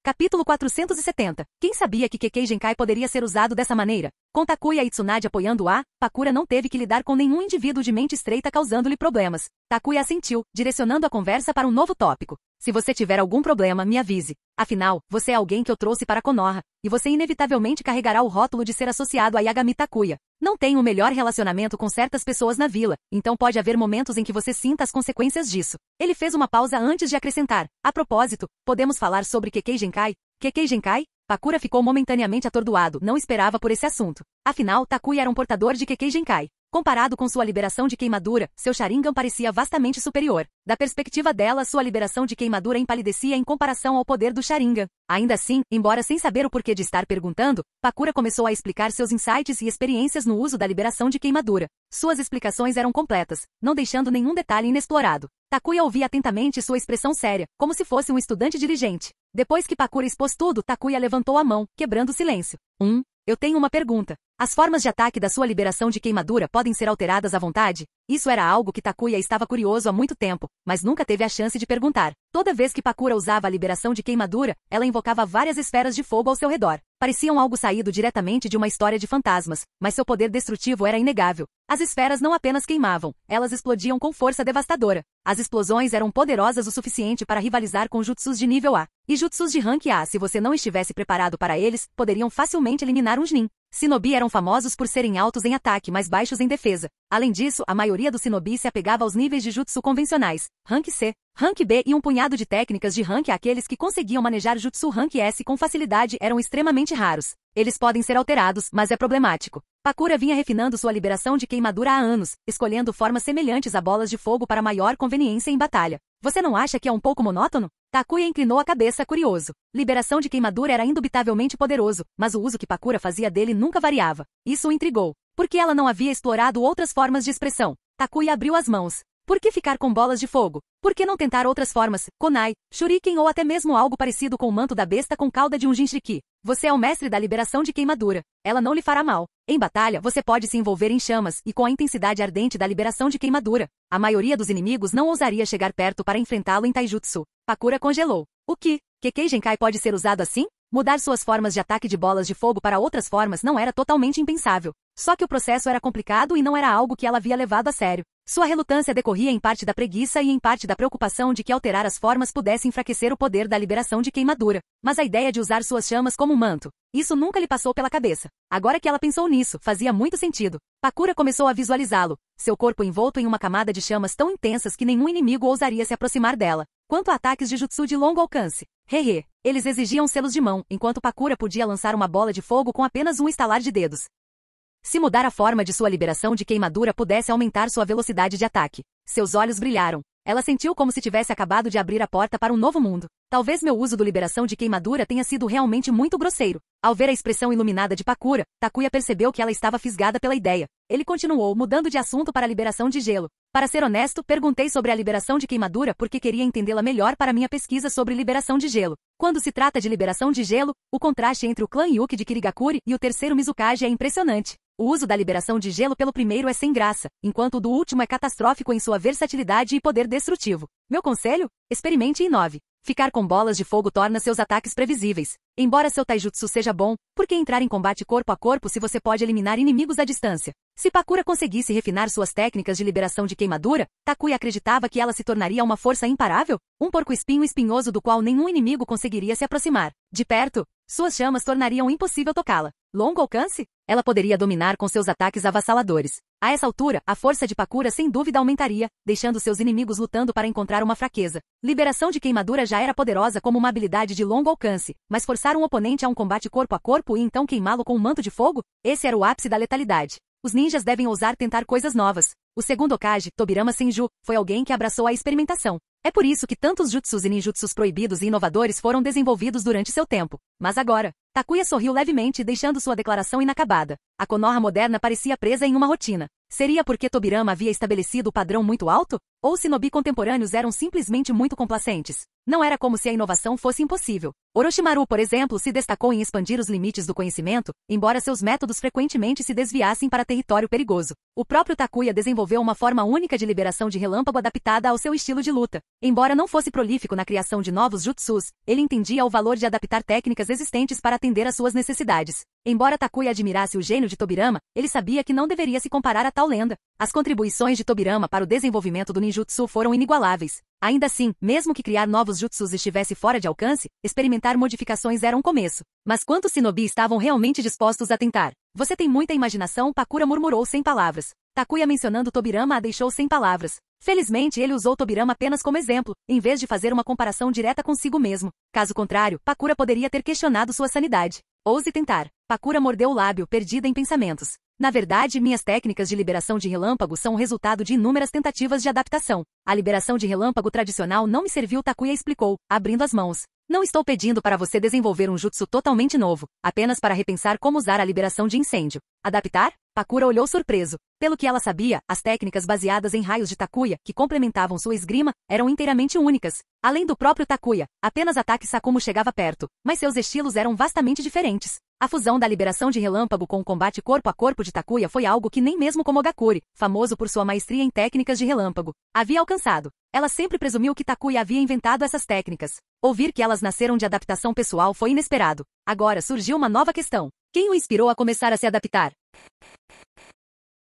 S2: Capítulo 470. Quem sabia que Kekkei Genkai poderia ser usado dessa maneira? Com Takuya e Tsunade apoiando-a, Pakura não teve que lidar com nenhum indivíduo de mente estreita causando-lhe problemas. Takuya assentiu, direcionando a conversa para um novo tópico. Se você tiver algum problema, me avise. Afinal, você é alguém que eu trouxe para Konoha, e você inevitavelmente carregará o rótulo de ser associado a Yagami Takuya. Não tenho o melhor relacionamento com certas pessoas na vila, então pode haver momentos em que você sinta as consequências disso. Ele fez uma pausa antes de acrescentar. A propósito, podemos falar sobre Kekkei Genkai? Kekkei Genkai? Pakura ficou momentaneamente atordoado, não esperava por esse assunto. Afinal, Takuya era um portador de Kekkei Genkai. Comparado com sua liberação de queimadura, seu Sharingan parecia vastamente superior. Da perspectiva dela, sua liberação de queimadura empalidecia em comparação ao poder do Sharingan. Ainda assim, embora sem saber o porquê de estar perguntando, Pakura começou a explicar seus insights e experiências no uso da liberação de queimadura. Suas explicações eram completas, não deixando nenhum detalhe inexplorado. Takuya ouvia atentamente sua expressão séria, como se fosse um estudante diligente. Depois que Pakura expôs tudo, Takuya levantou a mão, quebrando o silêncio. Eu tenho uma pergunta. As formas de ataque da sua liberação de queimadura podem ser alteradas à vontade? Isso era algo que Takuya estava curioso há muito tempo, mas nunca teve a chance de perguntar. Toda vez que Pakura usava a liberação de queimadura, ela invocava várias esferas de fogo ao seu redor. Pareciam algo saído diretamente de uma história de fantasmas, mas seu poder destrutivo era inegável. As esferas não apenas queimavam, elas explodiam com força devastadora. As explosões eram poderosas o suficiente para rivalizar com jutsus de nível A. E jutsus de rank A, se você não estivesse preparado para eles, poderiam facilmente eliminar um Chunin. Shinobi eram famosos por serem altos em ataque, mas baixos em defesa. Além disso, a maioria dos shinobi se apegava aos níveis de jutsu convencionais, rank C, rank B e um punhado de técnicas de rank A. Aqueles que conseguiam manejar jutsu rank S com facilidade eram extremamente raros. Eles podem ser alterados, mas é problemático. Pakura vinha refinando sua liberação de queimadura há anos, escolhendo formas semelhantes a bolas de fogo para maior conveniência em batalha. Você não acha que é um pouco monótono? Takuya inclinou a cabeça curioso. Liberação de queimadura era indubitavelmente poderoso, mas o uso que Pakura fazia dele nunca variava. Isso o intrigou. Por que ela não havia explorado outras formas de expressão? Takuya abriu as mãos. Por que ficar com bolas de fogo? Por que não tentar outras formas, kunai, shuriken ou até mesmo algo parecido com o manto da besta com cauda de um jinchuriki? Você é o mestre da liberação de queimadura. Ela não lhe fará mal. Em batalha, você pode se envolver em chamas e com a intensidade ardente da liberação de queimadura. A maioria dos inimigos não ousaria chegar perto para enfrentá-lo em taijutsu. Pakura congelou. O que? Kekkei Genkai pode ser usado assim? Mudar suas formas de ataque de bolas de fogo para outras formas não era totalmente impensável. Só que o processo era complicado e não era algo que ela havia levado a sério. Sua relutância decorria em parte da preguiça e em parte da preocupação de que alterar as formas pudesse enfraquecer o poder da liberação de queimadura. Mas a ideia de usar suas chamas como um manto, isso nunca lhe passou pela cabeça. Agora que ela pensou nisso, fazia muito sentido. Pakura começou a visualizá-lo, seu corpo envolto em uma camada de chamas tão intensas que nenhum inimigo ousaria se aproximar dela. Quanto a ataques de jutsu de longo alcance, eles exigiam selos de mão, enquanto Pakura podia lançar uma bola de fogo com apenas um estalar de dedos. Se mudar a forma de sua liberação de queimadura pudesse aumentar sua velocidade de ataque. Seus olhos brilharam. Ela sentiu como se tivesse acabado de abrir a porta para um novo mundo. Talvez meu uso do liberação de queimadura tenha sido realmente muito grosseiro. Ao ver a expressão iluminada de Pakura, Takuya percebeu que ela estava fisgada pela ideia. Ele continuou, mudando de assunto para a liberação de gelo. Para ser honesto, perguntei sobre a liberação de queimadura porque queria entendê-la melhor para minha pesquisa sobre liberação de gelo. Quando se trata de liberação de gelo, o contraste entre o clã Yuki de Kirigakuri e o terceiro Mizukage é impressionante. O uso da liberação de gelo pelo primeiro é sem graça, enquanto o do último é catastrófico em sua versatilidade e poder destrutivo. Meu conselho? Experimente e inove. Ficar com bolas de fogo torna seus ataques previsíveis. Embora seu taijutsu seja bom, por que entrar em combate corpo a corpo se você pode eliminar inimigos à distância? Se Pakura conseguisse refinar suas técnicas de liberação de queimadura, Takuya acreditava que ela se tornaria uma força imparável? Um porco-espinho espinhoso do qual nenhum inimigo conseguiria se aproximar. De perto, suas chamas tornariam impossível tocá-la. Longo alcance? Ela poderia dominar com seus ataques avassaladores. A essa altura, a força de Pakura sem dúvida aumentaria, deixando seus inimigos lutando para encontrar uma fraqueza. Liberação de queimadura já era poderosa como uma habilidade de longo alcance, mas forçar um oponente a um combate corpo a corpo e então queimá-lo com um manto de fogo? Esse era o ápice da letalidade. Os ninjas devem ousar tentar coisas novas. O segundo Hokage, Tobirama Senju, foi alguém que abraçou a experimentação. É por isso que tantos jutsus e ninjutsus proibidos e inovadores foram desenvolvidos durante seu tempo. Mas agora, Takuya sorriu levemente, deixando sua declaração inacabada. A Konoha moderna parecia presa em uma rotina. Seria porque Tobirama havia estabelecido o padrão muito alto? Ou shinobi contemporâneos eram simplesmente muito complacentes? Não era como se a inovação fosse impossível. Orochimaru, por exemplo, se destacou em expandir os limites do conhecimento, embora seus métodos frequentemente se desviassem para território perigoso. O próprio Takuya desenvolveu uma forma única de liberação de relâmpago adaptada ao seu estilo de luta. Embora não fosse prolífico na criação de novos jutsus, ele entendia o valor de adaptar técnicas existentes para atender às suas necessidades. Embora Takuya admirasse o gênio de Tobirama, ele sabia que não deveria se comparar a tal lenda. As contribuições de Tobirama para o desenvolvimento do ninjutsu foram inigualáveis. Ainda assim, mesmo que criar novos jutsus estivesse fora de alcance, experimentar modificações era um começo. Mas quantos shinobi estavam realmente dispostos a tentar? Você tem muita imaginação, Pakura murmurou sem palavras. Takuya mencionando Tobirama a deixou sem palavras. Felizmente ele usou Tobirama apenas como exemplo, em vez de fazer uma comparação direta consigo mesmo. Caso contrário, Pakura poderia ter questionado sua sanidade. Ouse tentar. Pakura mordeu o lábio, perdida em pensamentos. Na verdade, minhas técnicas de liberação de relâmpago são o resultado de inúmeras tentativas de adaptação. A liberação de relâmpago tradicional não me serviu, Takuya explicou, abrindo as mãos. Não estou pedindo para você desenvolver um jutsu totalmente novo, apenas para repensar como usar a liberação de incêndio. Adaptar? Pakura olhou surpreso. Pelo que ela sabia, as técnicas baseadas em raios de Takuya, que complementavam sua esgrima, eram inteiramente únicas. Além do próprio Takuya, apenas ataque Sakumo chegava perto, mas seus estilos eram vastamente diferentes. A fusão da liberação de relâmpago com o combate corpo a corpo de Takuya foi algo que nem mesmo Komogakure, famoso por sua maestria em técnicas de relâmpago, havia alcançado. Ela sempre presumiu que Takuya havia inventado essas técnicas. Ouvir que elas nasceram de adaptação pessoal foi inesperado. Agora surgiu uma nova questão. Quem o inspirou a começar a se adaptar?